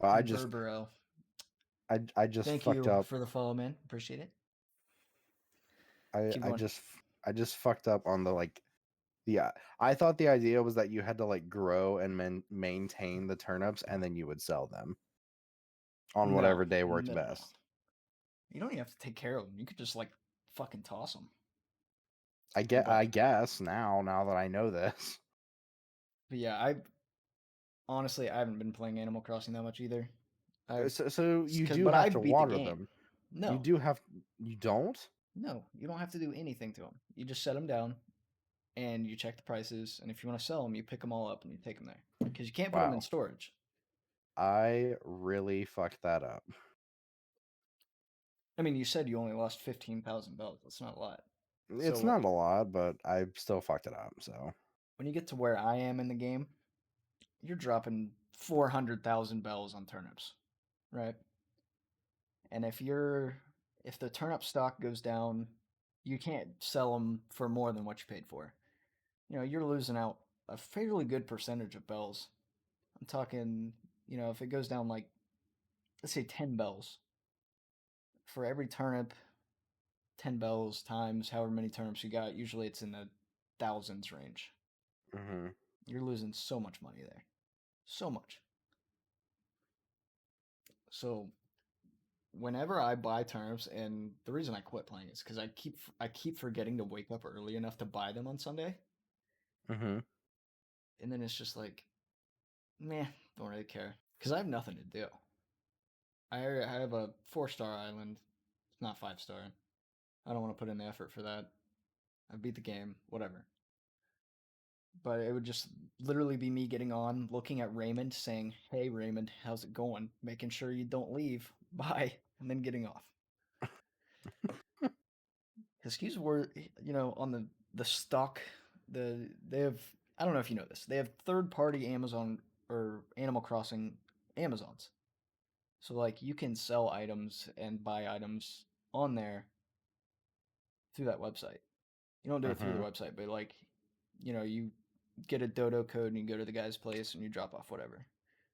I just Berbero. I just Thank fucked you up. for the follow, man. Appreciate it. I Keep I going. just I just fucked up on the like yeah. I thought the idea was that you had to like grow and maintain the turnips and then you would sell them on No, whatever day worked no, no, no. best. You don't even have to take care of them. You could just like fucking toss them. I But, guess now that I know this. but yeah, I honestly I haven't been playing Animal Crossing that much either. I've So you do but I have to beat the water game. them. You No, do have you don't? no, you don't have to do anything to them. You just set them down and you check the prices. And if you want to sell them, you pick them all up and you take them there because you can't put them in Wow. storage. I really fucked that up. I mean, you said you only lost 15,000 bells. That's not a lot. It's So not a lot, but I still fucked it up, so when you get to where I am in the game, you're dropping 400,000 bells on turnips, right? And if the turnip stock goes down, you can't sell them for more than what you paid for. You're losing out a fairly good percentage of bells. I'm talking, if it goes down like, let's say 10 bells for every turnip, 10 bells times however many turnips you got, usually it's in the thousands range. mm-hmm. You're losing so much money there. So much. So whenever I buy turnips, and the reason I quit playing is because I keep forgetting to wake up early enough to buy them on Sunday, Mm-hmm. and then it's just like, meh, don't really care because I have nothing to do. I have a 4-star island. It's not 5-star. I don't want to put in the effort for that. I beat the game, whatever. But it would just literally be me getting on, looking at Raymond, saying, "Hey Raymond, how's it going? Making sure you don't leave. Bye," and then getting off. Because he's worth, on the stock, they have. I don't know if you know this. They have third-party Amazon or Animal Crossing Amazons. So like you can sell items and buy items on there through that website. You don't do it through the Mm-hmm. website, but like, you get a dodo code and you go to the guy's place and you drop off whatever,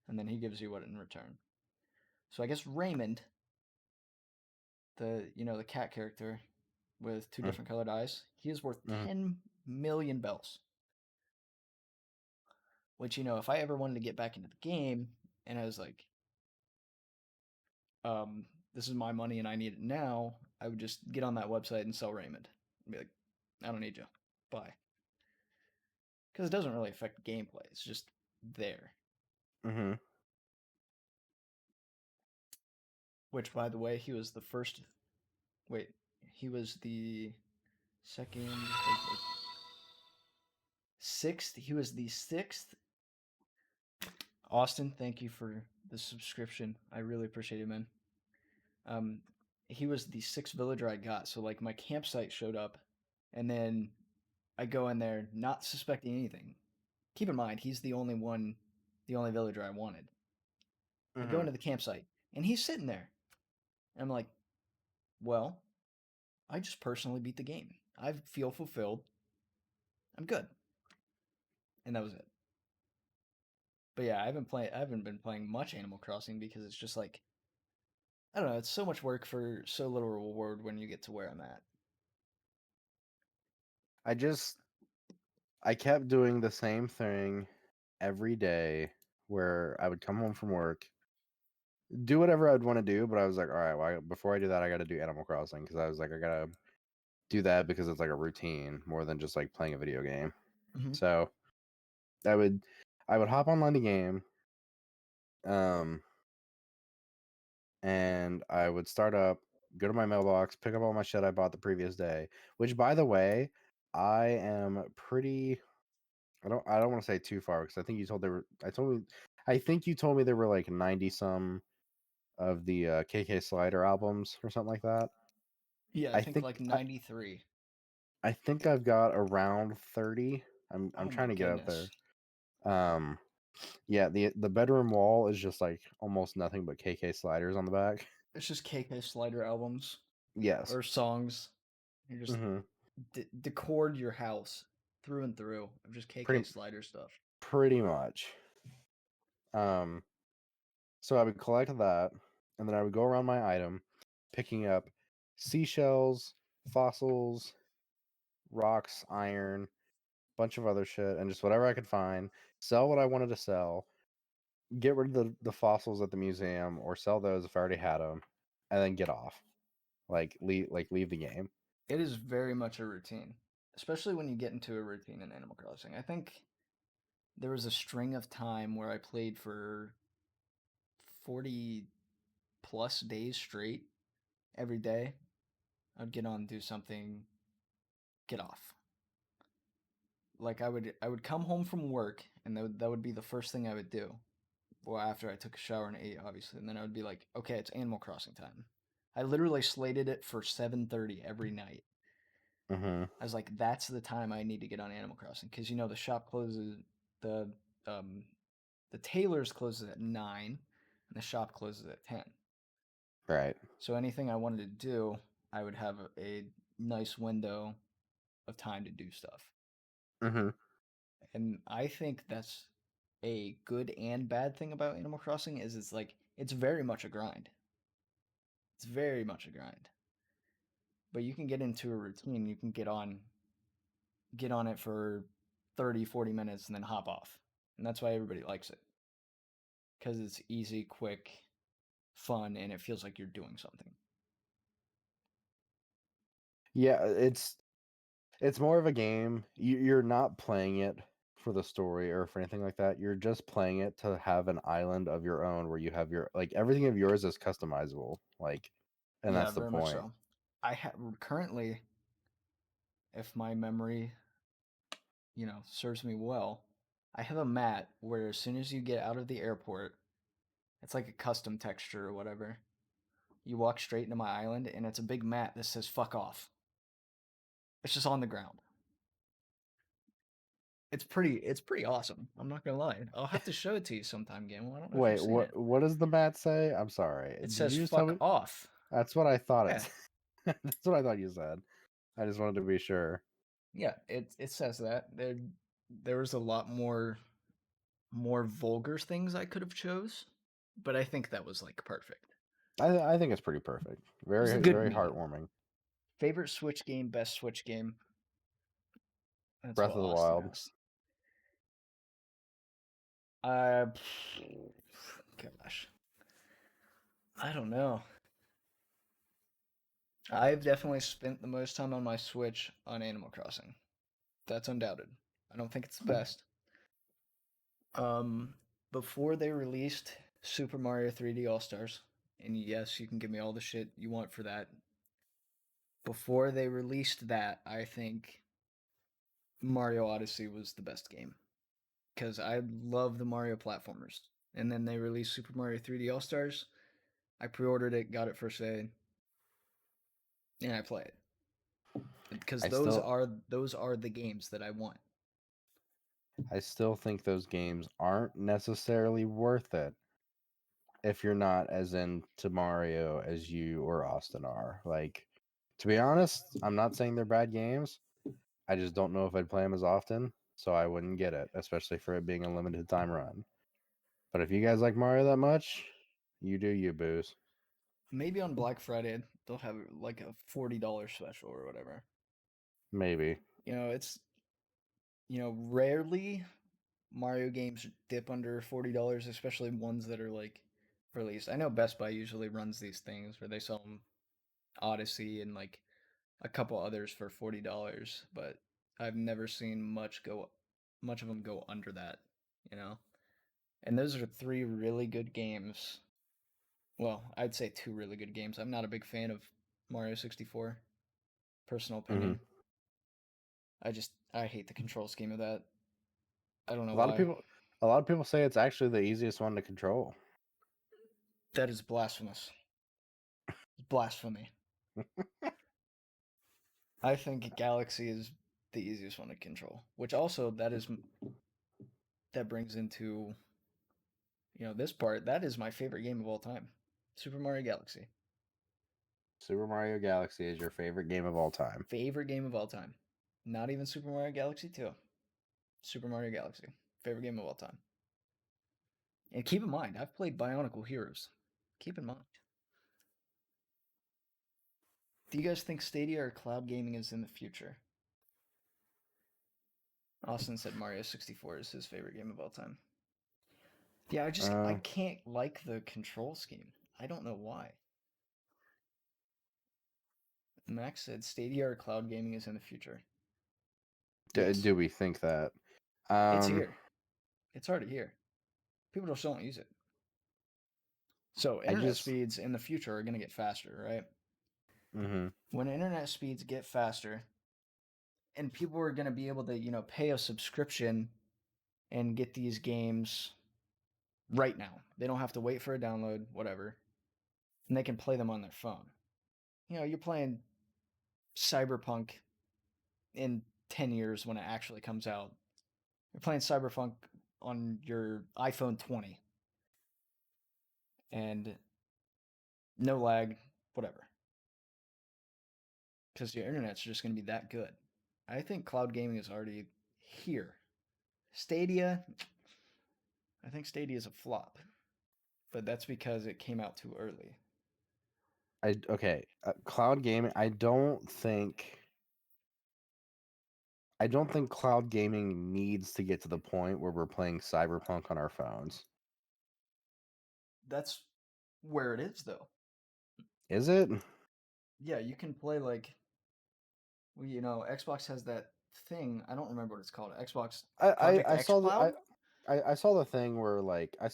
and then he gives you what in return. So I guess Raymond, the cat character with two different colored eyes, he is worth Mm-hmm. 10 million bells. Which, if I ever wanted to get back into the game and I was like, this is my money and I need it now, I would just get on that website and sell Raymond and be like, I don't need you. Bye. Because it doesn't really affect gameplay. It's just there. Mm-hmm. Which, by the way, he was the first. Wait, he was the second, third, fourth, sixth. He was the sixth. Austin, thank you for the subscription. I really appreciate it, man. Um, he was the sixth villager I got. So like my campsite showed up, and then I go in there not suspecting anything. Keep in mind, he's the only villager I wanted. I go Mm-hmm. into the campsite, and he's sitting there. And I'm like, well, I just personally beat the game. I feel fulfilled. I'm good. And that was it. But yeah, I haven't been playing much Animal Crossing because it's just like, I don't know, it's so much work for so little reward when you get to where I'm at. I kept doing the same thing every day where I would come home from work, do whatever I'd want to do, but I was like, all right, well, before I do that, I got to do Animal Crossing because I was like, I got to do that because it's like a routine more than just like playing a video game. Mm-hmm. So I would hop online the game, and I would start up, go to my mailbox, pick up all my shit I bought the previous day. Which, by the way, I am pretty. I don't want to say too far because I think you told I think you told me there were like 90 some of the KK Slider albums or something like that. Yeah, I think like 93. I think I've got around 30. I'm Oh my trying to get up goodness. there. Yeah, the bedroom wall is just like almost nothing but KK Sliders on the back. It's just KK Slider albums Yes. or songs. You just Mm-hmm. decored your house through and through of just KK Pretty Slider stuff. pretty much. So I would collect that, and then I would go around my item, picking up seashells, fossils, rocks, iron, bunch of other shit, and just whatever I could find. Sell what I wanted to sell. Get rid of the fossils at the museum, or sell those if I already had them, and then get off. Leave the game. It is very much a routine, especially when you get into a routine in Animal Crossing. I think there was a string of time where I played for 40 plus days straight every day. I'd get on, do something, get off. Like I would come home from work and that would be the first thing I would do. Well, after I took a shower and ate, obviously, and then I would be like, okay, it's Animal Crossing time. I literally slated it for 7:30 every night. Mm-hmm. I was like, that's the time I need to get on Animal Crossing because you know the shop closes the um the tailor's closes at 9 and the shop closes at 10. Right. So anything I wanted to do, I would have a nice window of time to do stuff. Mm-hmm. And I think that's a good and bad thing about Animal Crossing is it's like it's very much a grind. It's very much a grind. But you can get into a routine, you can get on it for 30, 40 minutes and then hop off. And that's why everybody likes it. Cuz it's easy, quick, fun, and it feels like you're doing something. Yeah, it's more of a game. You're not playing it for the story or for anything like that. You're just playing it to have an island of your own where you have your like everything of yours is customizable. Like, and Yeah, that's the very much point. so. I have currently, if my memory, serves me well, I have a mat where as soon as you get out of the airport, it's like a custom texture or whatever. You walk straight into my island and it's a big mat that says fuck off. It's just on the ground. It's pretty awesome. I'm not gonna lie. I'll have to show it to you sometime, Gamm. I don't know if Wait, you've seen it. what does the mat say? I'm sorry. It Did says you just tell fuck me? off. That's what I thought Yeah. That's what I thought you said. I just wanted to be sure. Yeah, it says that. There was a lot more vulgar things I could have chose, but I think that was like perfect. I think it's pretty perfect. It was a Very good very medium. heartwarming. Favorite Switch game, best Switch game. That's Breath what of the Austin Wild. asked. Gosh, I don't know. I've definitely spent the most time on my Switch on Animal Crossing. That's undoubted. I don't think it's the best. Before they released Super Mario 3D All Stars, and yes, you can give me all the shit you want for that. Before they released that, I think Mario Odyssey was the best game because I love the Mario platformers. And then they released Super Mario 3D All Stars. I pre-ordered it, got it first day, and I play it because I those still are the games that I want. I still think those games aren't necessarily worth it if you're not as into Mario as you or Austin are. Like, To be honest, I'm not saying they're bad games. I just don't know if I'd play them as often, so I wouldn't get it, especially for it being a limited time run. But if you guys like Mario that much, you do you, booze. Maybe on Black Friday they'll have like a $40 special or whatever. Maybe. It's rarely Mario games dip under $40, especially ones that are like released. I know Best Buy usually runs these things where they sell them Odyssey and like a couple others for $40, but I've never seen much of them go under that, you know. And those are three really good games. Well, I'd say two really good games. I'm not a big fan of Mario 64, personal Mm-hmm. opinion. I hate the control scheme of that. I don't know A lot why. of people say it's actually the easiest one to control. That is blasphemous. It's blasphemy. I think Galaxy is the easiest one to control, which also that brings into this part. That is my favorite game of all time, Super Mario Galaxy. Super Mario Galaxy is your favorite game of all time. Favorite game of all time. Not even Super Mario Galaxy 2. Super Mario Galaxy. Favorite game of all time. And keep in mind, I've played Bionicle Heroes. Keep in mind. Do you guys think Stadia or cloud gaming is in the future? Austin said Mario 64 is his favorite game of all time. Yeah, I can't like the control scheme. I don't know why. Max said Stadia or cloud gaming is in the future. Yes. Do we think that? It's here. It's already here. People just don't use it. So internet speeds in the future are going to get faster, right? Mm-hmm. When internet speeds get faster, and people are going to be able to, pay a subscription and get these games right now. They don't have to wait for a download, whatever. And they can play them on their phone. You're playing Cyberpunk in 10 years when it actually comes out. You're playing Cyberpunk on your iPhone 20. And no lag, whatever. Because your internet's just going to be that good. I think cloud gaming is already here. Stadia, I think Stadia is a flop. But that's because it came out too early. Cloud gaming. I don't think cloud gaming needs to get to the point where we're playing Cyberpunk on our phones. That's where it is, though. Is it? Yeah, you can play Xbox has that thing. I don't remember what it's called. Xbox Project I X saw Cloud. I saw the thing where I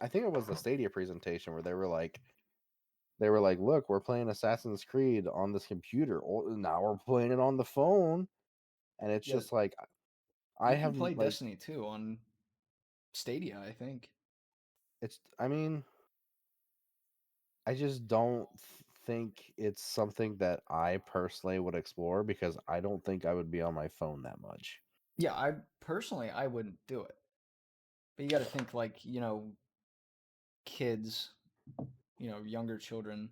think it was the Stadia presentation where they were like, look, we're playing Assassin's Creed on this computer. Now we're playing it on the phone, and it's just like I you can play haven't like Destiny 2 on Stadia, I think. I mean, I just don't think it's something that I personally would explore because I don't think I would be on my phone that much. Yeah, I wouldn't do it. But you got to think kids, younger children,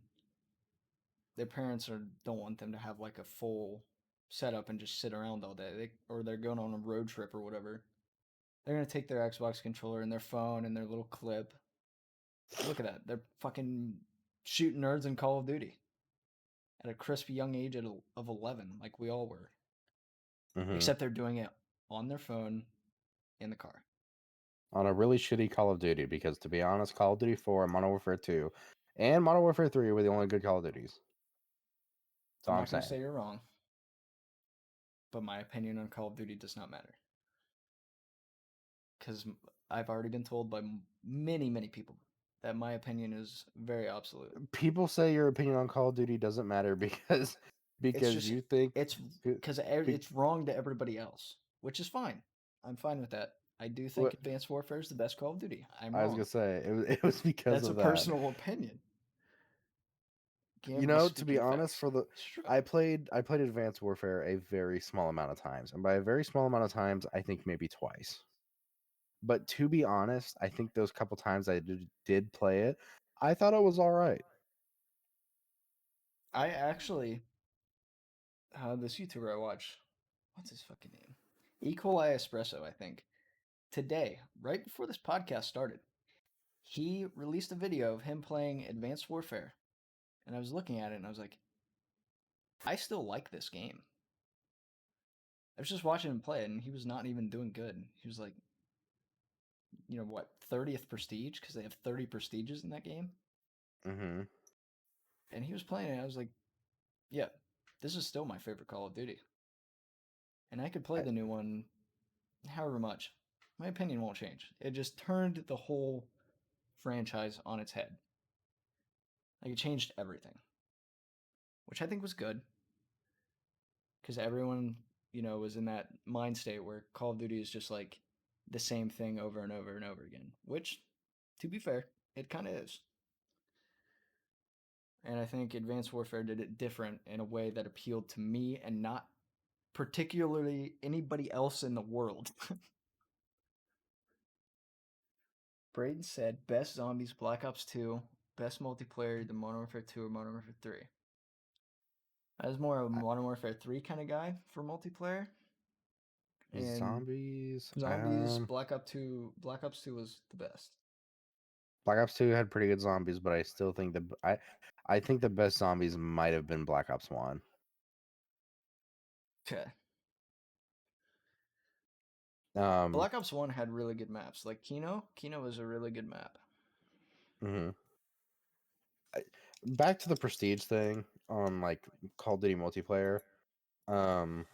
their parents don't want them to have like a full setup and just sit around all day. Or they're going on a road trip or whatever. They're going to take their Xbox controller and their phone and their little clip. Look at that. They're fucking shooting nerds in Call of Duty at a crisp young age of 11, like we all were. Mm-hmm. Except they're doing it on their phone in the car. On a really shitty Call of Duty, because to be honest, Call of Duty 4 and Modern Warfare 2 and Modern Warfare 3 were the only good Call of Duties. I'm not going to say you're wrong, but my opinion on Call of Duty does not matter. Because I've already been told by many, many people that my opinion is very absolute. People say your opinion on Call of Duty doesn't matter because you think it's wrong to everybody else, which is fine. I'm fine with that. I do think Advanced Warfare is the best Call of Duty. I was gonna say it was because that's of a personal opinion. To be honest, I played Advanced Warfare a very small amount of times, and by a very small amount of times, I think maybe twice. But to be honest, I think those couple times I did play it, I thought it was all right. I actually this YouTuber I watch, what's his fucking name? E. coli Espresso, I think. Today, right before this podcast started, he released a video of him playing Advanced Warfare. And I was looking at it and I was like, I still like this game. I was just watching him play it and he was not even doing good. He was like, what, 30th prestige? Because they have 30 prestiges in that game. Mm-hmm. And he was playing it. I was like, yeah, this is still my favorite Call of Duty. And I could play the new one however much. My opinion won't change. It just turned the whole franchise on its head. Like, it changed everything, which I think was good because everyone, was in that mind state where Call of Duty is just like the same thing over and over and over again, which, to be fair, it kind of is. And I think Advanced Warfare did it different in a way that appealed to me and not particularly anybody else in the world. Braden said best zombies Black Ops 2, best multiplayer either Modern Warfare 2 or Modern Warfare 3. I was more of a Modern Warfare 3 kind of guy for multiplayer. And Zombies. zombies, Black Ops 2 was the best. Black Ops 2 had pretty good zombies, but I still think I think the best zombies might have been Black Ops 1. Okay. Um, Black Ops 1 had really good maps. Like Kino was a really good map. mhm. Back to the prestige thing on like Call of Duty multiplayer. Um,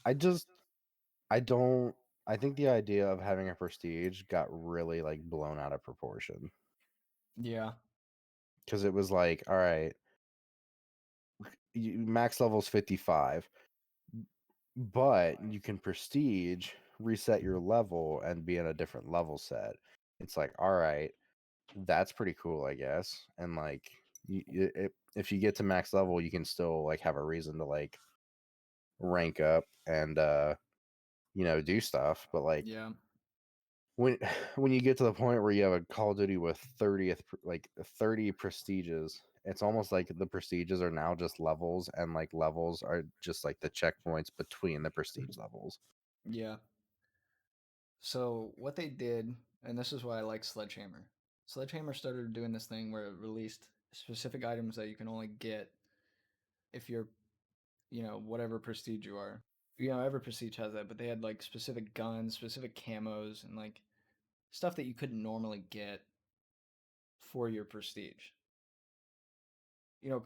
I don't. I think the idea of having a prestige got really like blown out of proportion Yeah. because it was like, all right, max level's 55, but you can prestige, reset your level, and be in a different level set. It's like, all right, that's pretty cool, I guess. And like, if you get to max level, you can still like have a reason to like rank up and do stuff. But like Yeah. when when you get to the point where you have a Call of Duty with 30 prestiges, it's almost like the prestiges are now just levels, and like levels are just like the checkpoints between the prestige levels. Yeah. So what they did, and this is why I like Sledgehammer. Sledgehammer started doing this thing where it released specific items that you can only get if you're, whatever prestige you are. Every prestige has that, but they had like specific guns, specific camos, and like stuff that you couldn't normally get for your prestige.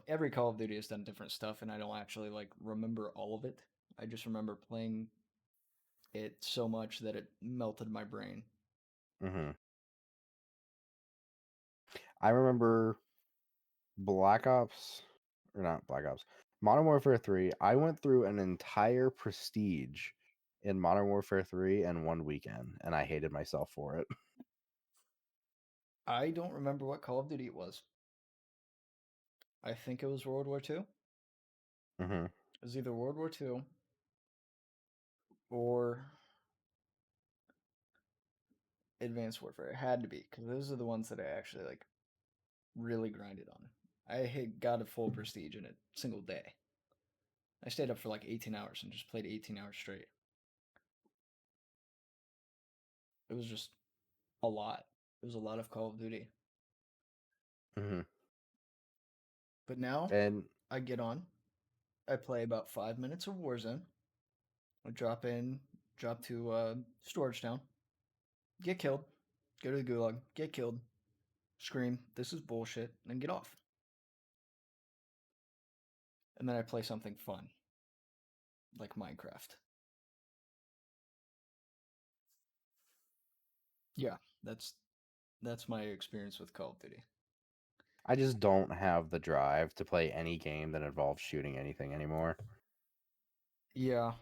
Every Call of Duty has done different stuff, and I don't actually like remember all of it. I just remember playing it so much that it melted my brain. Mm-hmm. I remember Black Ops, or not Black Ops, Modern Warfare 3. I went through an entire prestige in Modern Warfare 3 in one weekend, and I hated myself for it. I don't remember what Call of Duty it was. I think it was World War II. Mm-hmm. It was either World War II or Advanced Warfare. It had to be, because those are the ones that I actually like really grinded on. I had got a full prestige in a single day. I stayed up for like 18 hours and just played 18 hours straight. It was just a lot. It was a lot of Call of Duty. Mm-hmm. But now And I get on. I play about 5 minutes of Warzone. I drop to Storage Town, get killed, go to the gulag, get killed, scream, this is bullshit, and get off. And then I play something fun, like Minecraft. Yeah, that's my experience with Call of Duty. I just don't have the drive to play any game that involves shooting anything anymore. Yeah,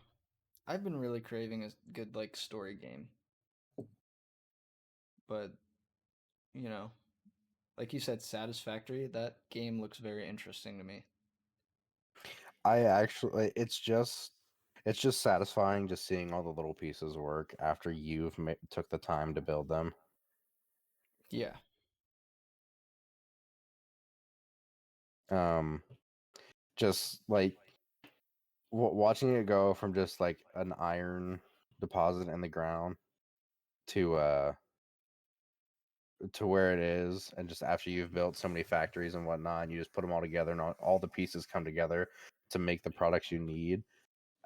I've been really craving a good like story game. But, you know, like you said, Satisfactory, that game looks very interesting to me. I actually, it's just satisfying just seeing all the little pieces work after you've took the time to build them. Yeah. Just like watching it go from just like an iron deposit in the ground to where it is, and just after you've built so many factories and whatnot, and you just put them all together, and all the pieces come together to make the products you need.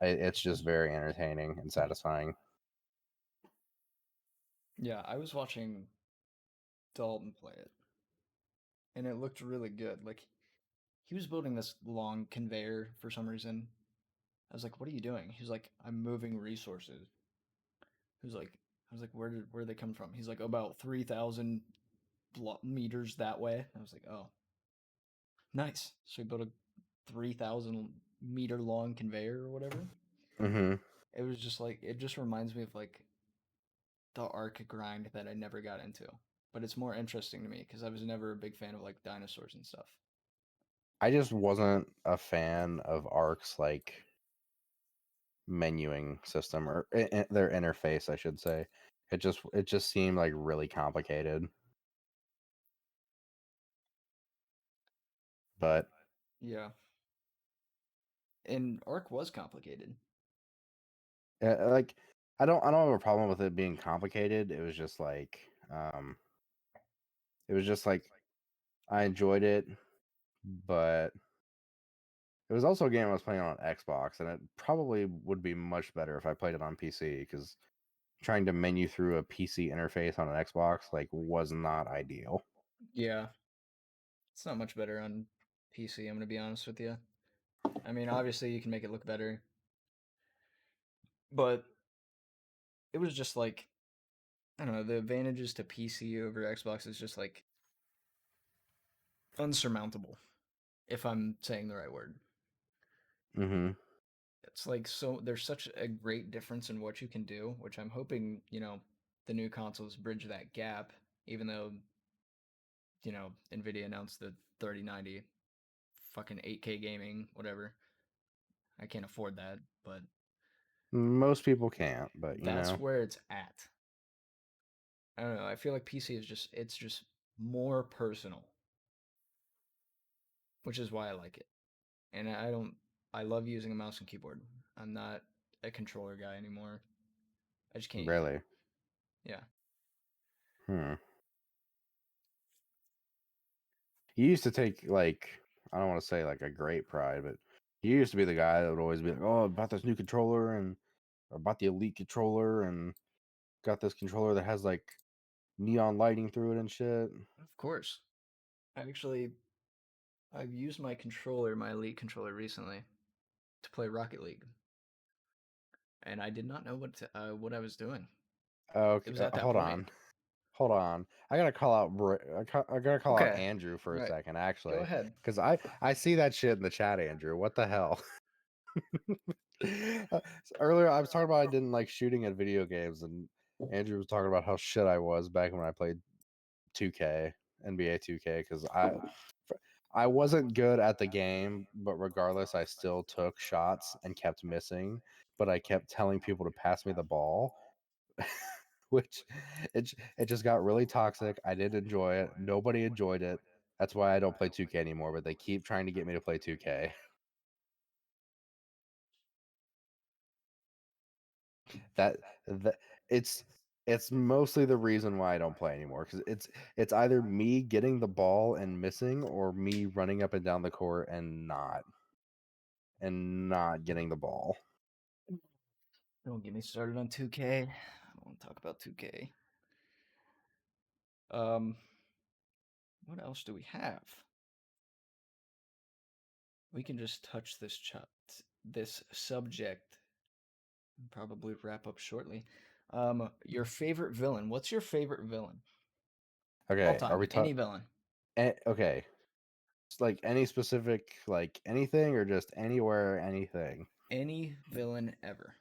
It's just very entertaining and satisfying. Yeah, I was watching Dalton play it, and it looked really good. Like he was building this long conveyor for some reason. I was like, "What are you doing?" He's like, "I'm moving resources." I was like, where did they come from? He's like, about 3,000 meters that way. I was like, oh, nice. So he built a 3,000 meter long conveyor or whatever. Mm-hmm. It was just like it just reminds me of like the Ark grind that I never got into. But it's more interesting to me because I was never a big fan of like dinosaurs and stuff. I just wasn't a fan of Ark's like menuing system, or their interface, I should say. It just seemed like really complicated. But Yeah. And Ark was complicated. like I don't have a problem with it being complicated. It was just like I enjoyed it, but it was also a game I was playing on Xbox, and it probably would be much better if I played it on PC, because trying to menu through a PC interface on an Xbox like was not ideal. Yeah. It's not much better on PC, I'm going to be honest with you. I mean, obviously you can make it look better, but it was just like I don't know, the advantages to PC over Xbox is just like unsurmountable, if I'm saying the right word. Mm-hmm. It's like so there's such a great difference in what you can do, which I'm hoping, the new consoles bridge that gap, even though, Nvidia announced the 3090 fucking 8K gaming, whatever. I can't afford that, but Most people can't, but that's where it's at. I don't know. I feel like PC is just more personal, which is why I like it. And I love using a mouse and keyboard. I'm not a controller guy anymore. I just can't use it. really. Yeah. Hmm. You used to take like, I don't want to say like a great pride, but you used to be the guy that would always be like, "Oh, I bought this new controller, and or bought the Elite controller, and got this controller that has like neon lighting through it and shit." Of course. I've used my controller, my Elite controller recently to play Rocket League. And I did not know what I was doing. It Okay, was at that hold point. on. I gotta call out. I gotta call out Okay. Andrew for a Right. second, Go actually, ahead. because I see that shit in the chat, Andrew. What the hell? Earlier, I was talking about I didn't like shooting at video games, and Andrew was talking about how shit I was back when I played 2K, NBA 2K, because I wasn't good at the game, but regardless, I still took shots and kept missing. But I kept telling people to pass me the ball, which it just got really toxic. I didn't enjoy it. Nobody enjoyed it. That's why I don't play 2K anymore. But they keep trying to get me to play 2K. That that it's it's mostly the reason why I don't play anymore, because it's either me getting the ball and missing, or me running up and down the court and not getting the ball. Don't get me started on 2K. I want to talk about 2K. What else do we have? We can just touch this subject and probably wrap up shortly. Your favorite villain. What's your favorite villain? All Okay, are time. we Any talking? villain. Okay, it's like any specific, like anything, or just anywhere, anything. Any villain ever.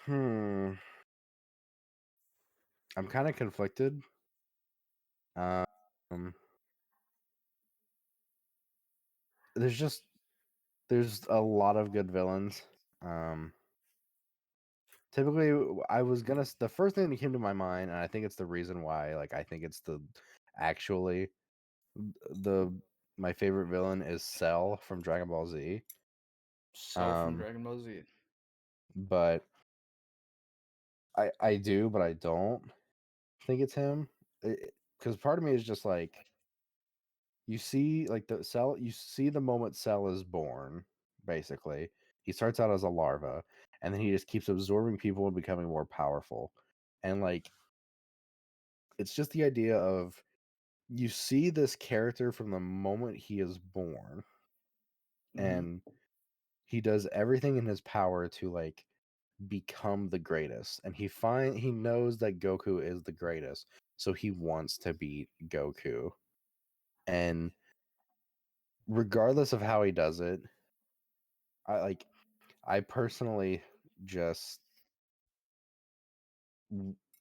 I'm kind of conflicted. Um, there's a lot of good villains. Um, typically, I was gonna the first thing that came to my mind, and I think it's the reason why, like, I think it's the actually the my favorite villain is Cell from Dragon Ball Z. Cell from Um, Dragon Ball Z. but I do, but I don't think it's him. Because part of me is just like, you see, like you see the moment Cell is born, basically. He starts out as a larva, and then he just keeps absorbing people and becoming more powerful. And like, it's just the idea of, you see this character from the moment he is born, and he does everything in his power to like become the greatest, and he knows that Goku is the greatest, so he wants to beat Goku. And regardless of how he does it, I personally just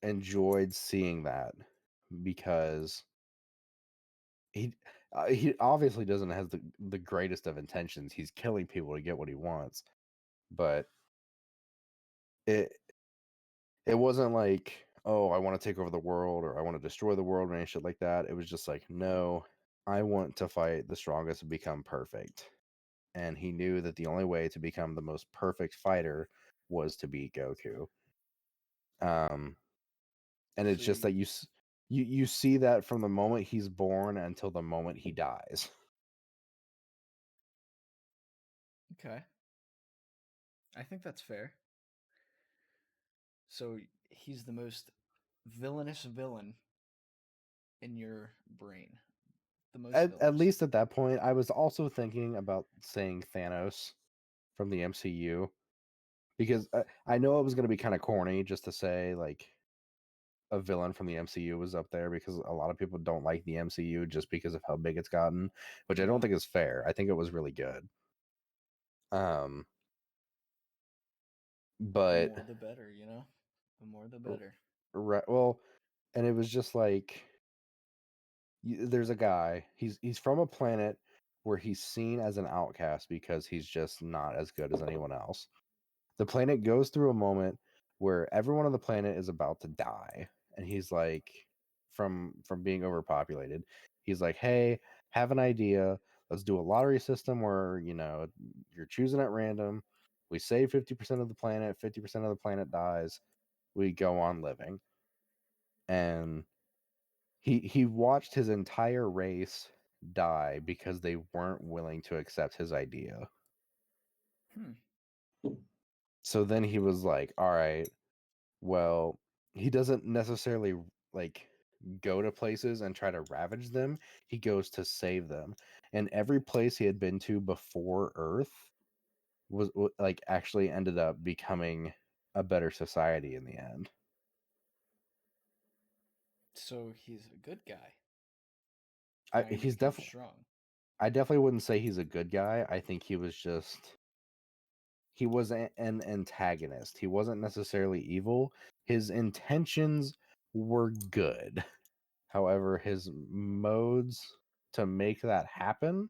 enjoyed seeing that, because he obviously doesn't have the greatest of intentions. He's killing people to get what he wants, but it it wasn't like, oh, I want to take over the world, or I want to destroy the world, or any shit like that. It was just like, no, I want to fight the strongest and become perfect. And he knew that the only way to become the most perfect fighter was to beat Goku. Um, and it's So just that you see that from the moment he's born until the moment he dies. Okay. I think that's fair. So he's the most villainous villain in your brain. The most At villainous. least at that point, I was also thinking about saying Thanos from the MCU, because I know it was going to be kind of corny just to say like a villain from the MCU was up there, because a lot of people don't like the MCU just because of how big it's gotten, which I don't Yeah. think is fair. I think it was really good. Um, The but more the better, you know? The more the better. right, well, and it was just like, there's a guy. He's from a planet where he's seen as an outcast because he's just not as good as anyone else. The planet goes through a moment where everyone on the planet is about to die, and he's like, from being overpopulated, he's like, hey, have an idea, let's do a lottery system where, you're choosing at random, we save 50% of the planet, 50% of the planet dies, we go on living. And he watched his entire race die because they weren't willing to accept his idea. Hmm. So then he was like, all right, well, he doesn't necessarily like go to places and try to ravage them. He goes to save them. And every place he had been to before Earth was like actually ended up becoming a better society in the end. So he's a good guy I trying to he's become definitely strong. I definitely wouldn't say he's a good guy. I think he was an antagonist. He wasn't necessarily evil. His intentions were good. However, his modes to make that happen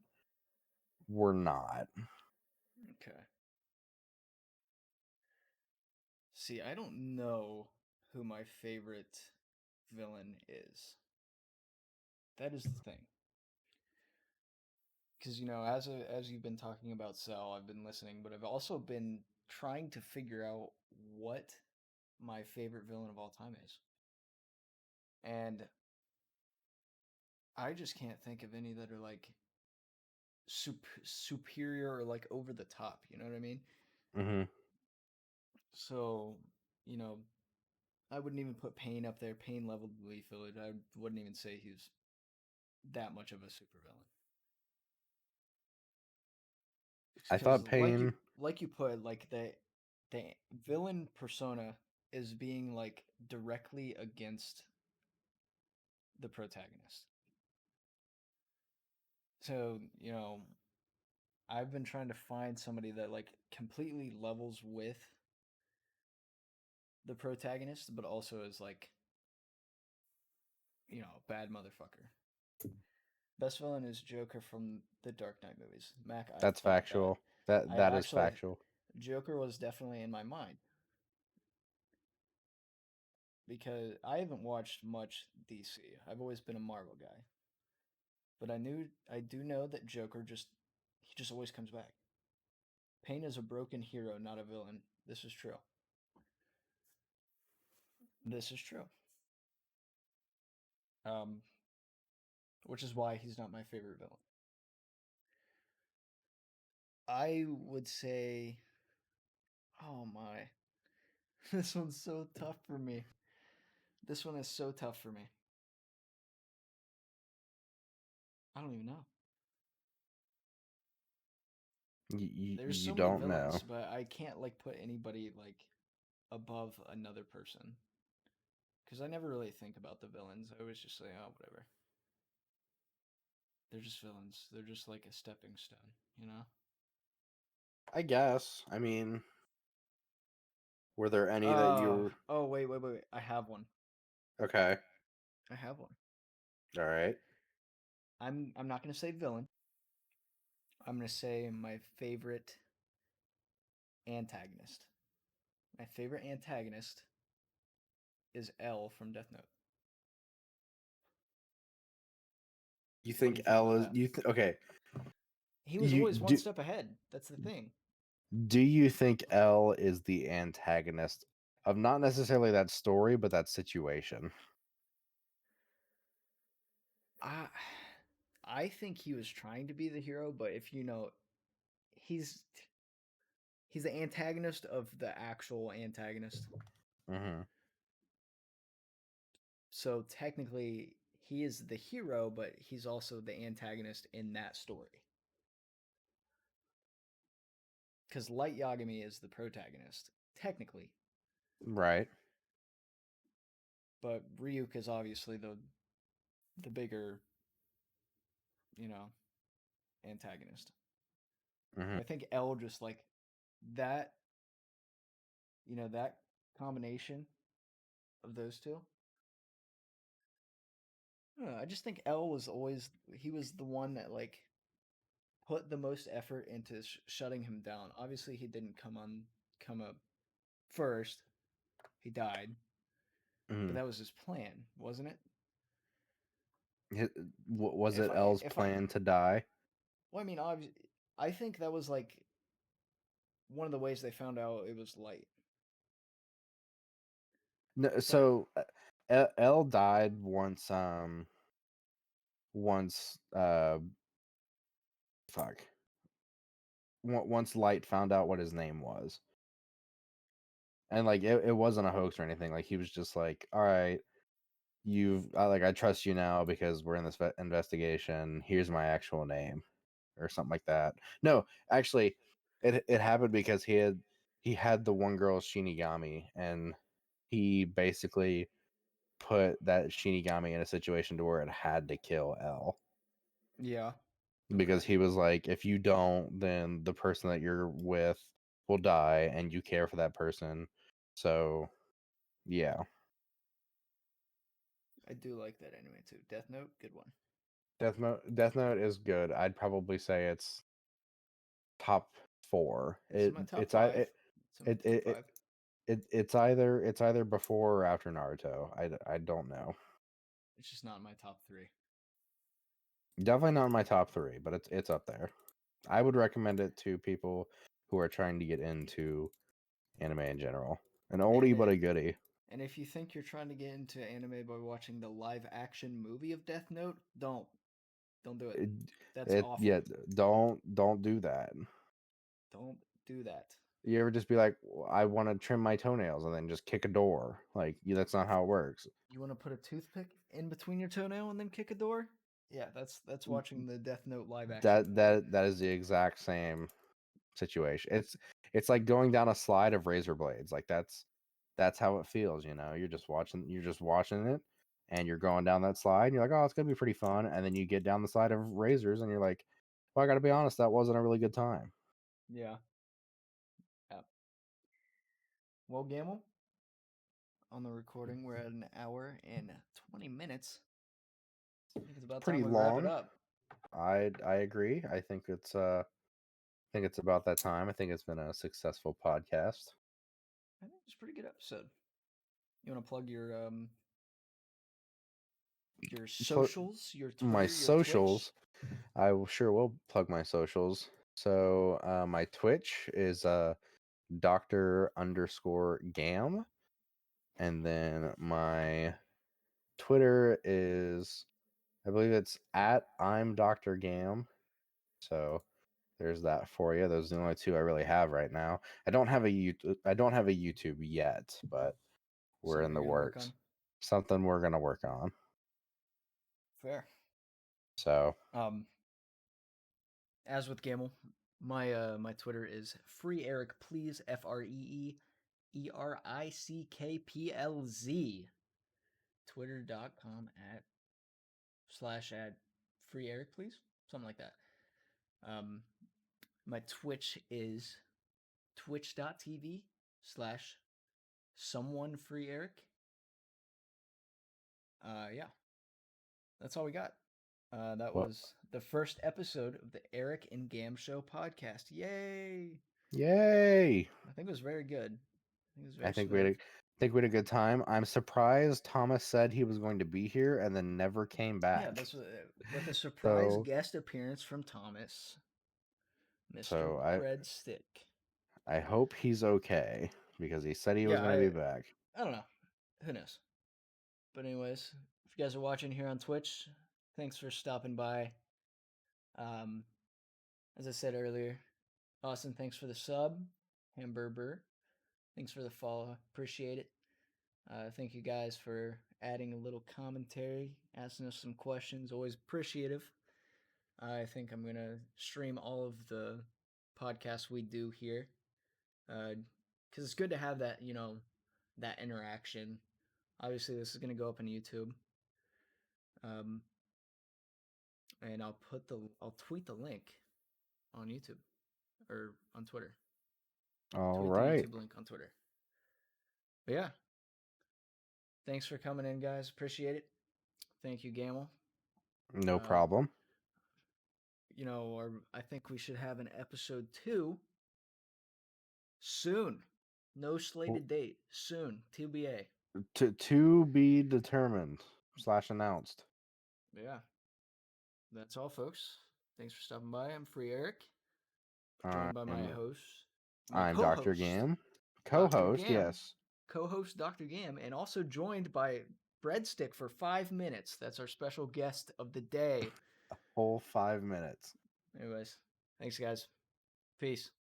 were not. Okay. See, I don't know who my favorite villain is. That is the thing. Because as you've been talking about Cell, I've been listening, but I've also been trying to figure out what my favorite villain of all time is, and I just can't think of any that are like superior or like over the top. You know what I mean? Hmm. So, you know, I wouldn't even put Pain up there. Pain leveled lethal. I wouldn't even say he's that much of a supervillain. I Because thought Pain. like you put, like the villain persona is being like directly against the protagonist. So, I've been trying to find somebody that like completely levels with the protagonist, but also is like, bad motherfucker. Best villain is Joker from the Dark Knight movies. Mac, I've That's thought that. factual. That is Actually, factual. Joker was definitely in my mind because I haven't watched much DC. I've always been a Marvel guy. But I do know that Joker he just always comes back. Pain is a broken hero, not a villain. This is true. This is true. Um, which is why he's not my favorite villain. I would say, oh my, this one's so tough for me. This one is so tough for me. I don't even know. There's You so many don't know. villains, but I can't like put anybody like above another person. Because I never really think about the villains. I always just say, oh, whatever. They're just villains. They're just like a stepping stone, you know? I guess. I mean, were there any that you Oh, wait. I have one. okay? I have one. All right. I'm not gonna say villain. I'm gonna say my favorite antagonist. My favorite antagonist is L from Death Note. You What do think you think L about is that? okay? He was You always one step ahead. That's the thing. do you think L is the antagonist of not necessarily that story, but that situation? I I think he was trying to be the hero, but if you know, he's he's the antagonist of the actual antagonist. Mm-hmm. So technically, he is the hero, but he's also the antagonist in that story. Because Light Yagami is the protagonist, technically, Right. but Ryuk is obviously the bigger, you know, antagonist. Mm-hmm. I think L just like that, that combination of those two. I don't know, I just think L was always he was the one that like put the most effort into shutting him down. Obviously, he didn't come up first. He died, but Mm-hmm. that was his plan, wasn't it? Was If it I L's if I plan to die? well, I mean, I think that was like one of the ways they found out it was light. No. But So L died once. Once. Fuck. Once Light found out what his name was, and like it wasn't a hoax or anything. Like he was just like, all right, I trust you now because we're in this investigation. Here's my actual name, or something like that. No, actually, it happened because he had the one girl Shinigami, and he basically put that Shinigami in a situation to where it had to kill L, yeah, because okay, he was like, if you don't, then the person that you're with will die, and you care for that person. So yeah. I do like that anime too. Death Note, good one. Death Note is good. I'd probably say it's top four. It's in my top It's five. It's in my it, top it, it, five. it's either before or after Naruto. I don't know. It's just not in my top three. Definitely not in my top three, but it's up there. I would recommend it to people who are trying to get into anime in general. An oldie And but a goodie. and if you think you're trying to get into anime by watching the live action movie of Death Note, don't do it. It, That's awful. yeah, don't do that. Don't do that. You ever just be like, I want to trim my toenails, and then just kick a door? Like, that's not how it works. You want to put a toothpick in between your toenail and then kick a door? Yeah, that's watching the Death Note live action movie. That is the exact same situation. It's like going down a slide of razor blades. Like that's how it feels. You're just watching it, and you're going down that slide. And you're like, oh, it's gonna be pretty fun. And then you get down the slide of razors, and you're like, well, I got to be honest, that wasn't a really good time. Yeah. Yeah. Well, Gamble, on the recording, we're at an hour and 20 minutes. I think it's about time Pretty we wrap it long. up. I agree. I think it's about that time. I think it's been a successful podcast. I think it's a pretty good episode. You want to plug your your socials, your Twitter, My your socials. Twitch. Sure will plug my socials. So my Twitch is Dr_Gamm, and then my Twitter is, I believe it's at ImDrGamm. So there's that for you. Those are the only two I really have right now. I don't have a YouTube yet, but we're in Something the you're gonna work works. on. Something we're gonna work on. Fair. So As with Gammel, my Twitter is FreeErickPlz, FreeErickPlz. Twitter.com/@ FreeErickPlz, something like that. My Twitch is twitch.tv/someonefreeerick. Yeah, that's all we got. That Well, was the first episode of the Erick and Gamm Show podcast. Yay! yay! I think it was very good. I think it was very I think smooth. we had a good time. I'm surprised Thomas said he was going to be here and then never came back. Yeah, this was with a surprise So- guest appearance from Thomas, Mr. So Breadstick. I hope he's okay because he said he was Yeah, going to be back. I don't know. Who knows? But anyways, if you guys are watching here on Twitch, thanks for stopping by. As I said earlier, Austin, thanks for the sub. Hamburger, thanks for the follow. Appreciate it. Thank you guys for adding a little commentary, asking us some questions. Always appreciative. I think I'm gonna stream all of the podcasts we do here, because it's good to have that, that interaction. Obviously, this is gonna go up on YouTube, and I'll tweet the link on YouTube or on Twitter. All Tweet right. the YouTube link on Twitter. But yeah, thanks for coming in, guys. Appreciate it. Thank you, Gammel. No problem. Or I think we should have an episode 2 soon. No slated date. Soon. TBA. To be determined / announced. Yeah. That's all, folks. Thanks for stopping by. I'm Free Erick, joined by my host. I'm co-host, Dr. Gamm. Dr. Co-host, Gamm. yes. Co-host Dr. Gamm, and also joined by Breadstick for 5 minutes. That's our special guest of the day. A whole 5 minutes. Anyways, thanks, guys. Peace.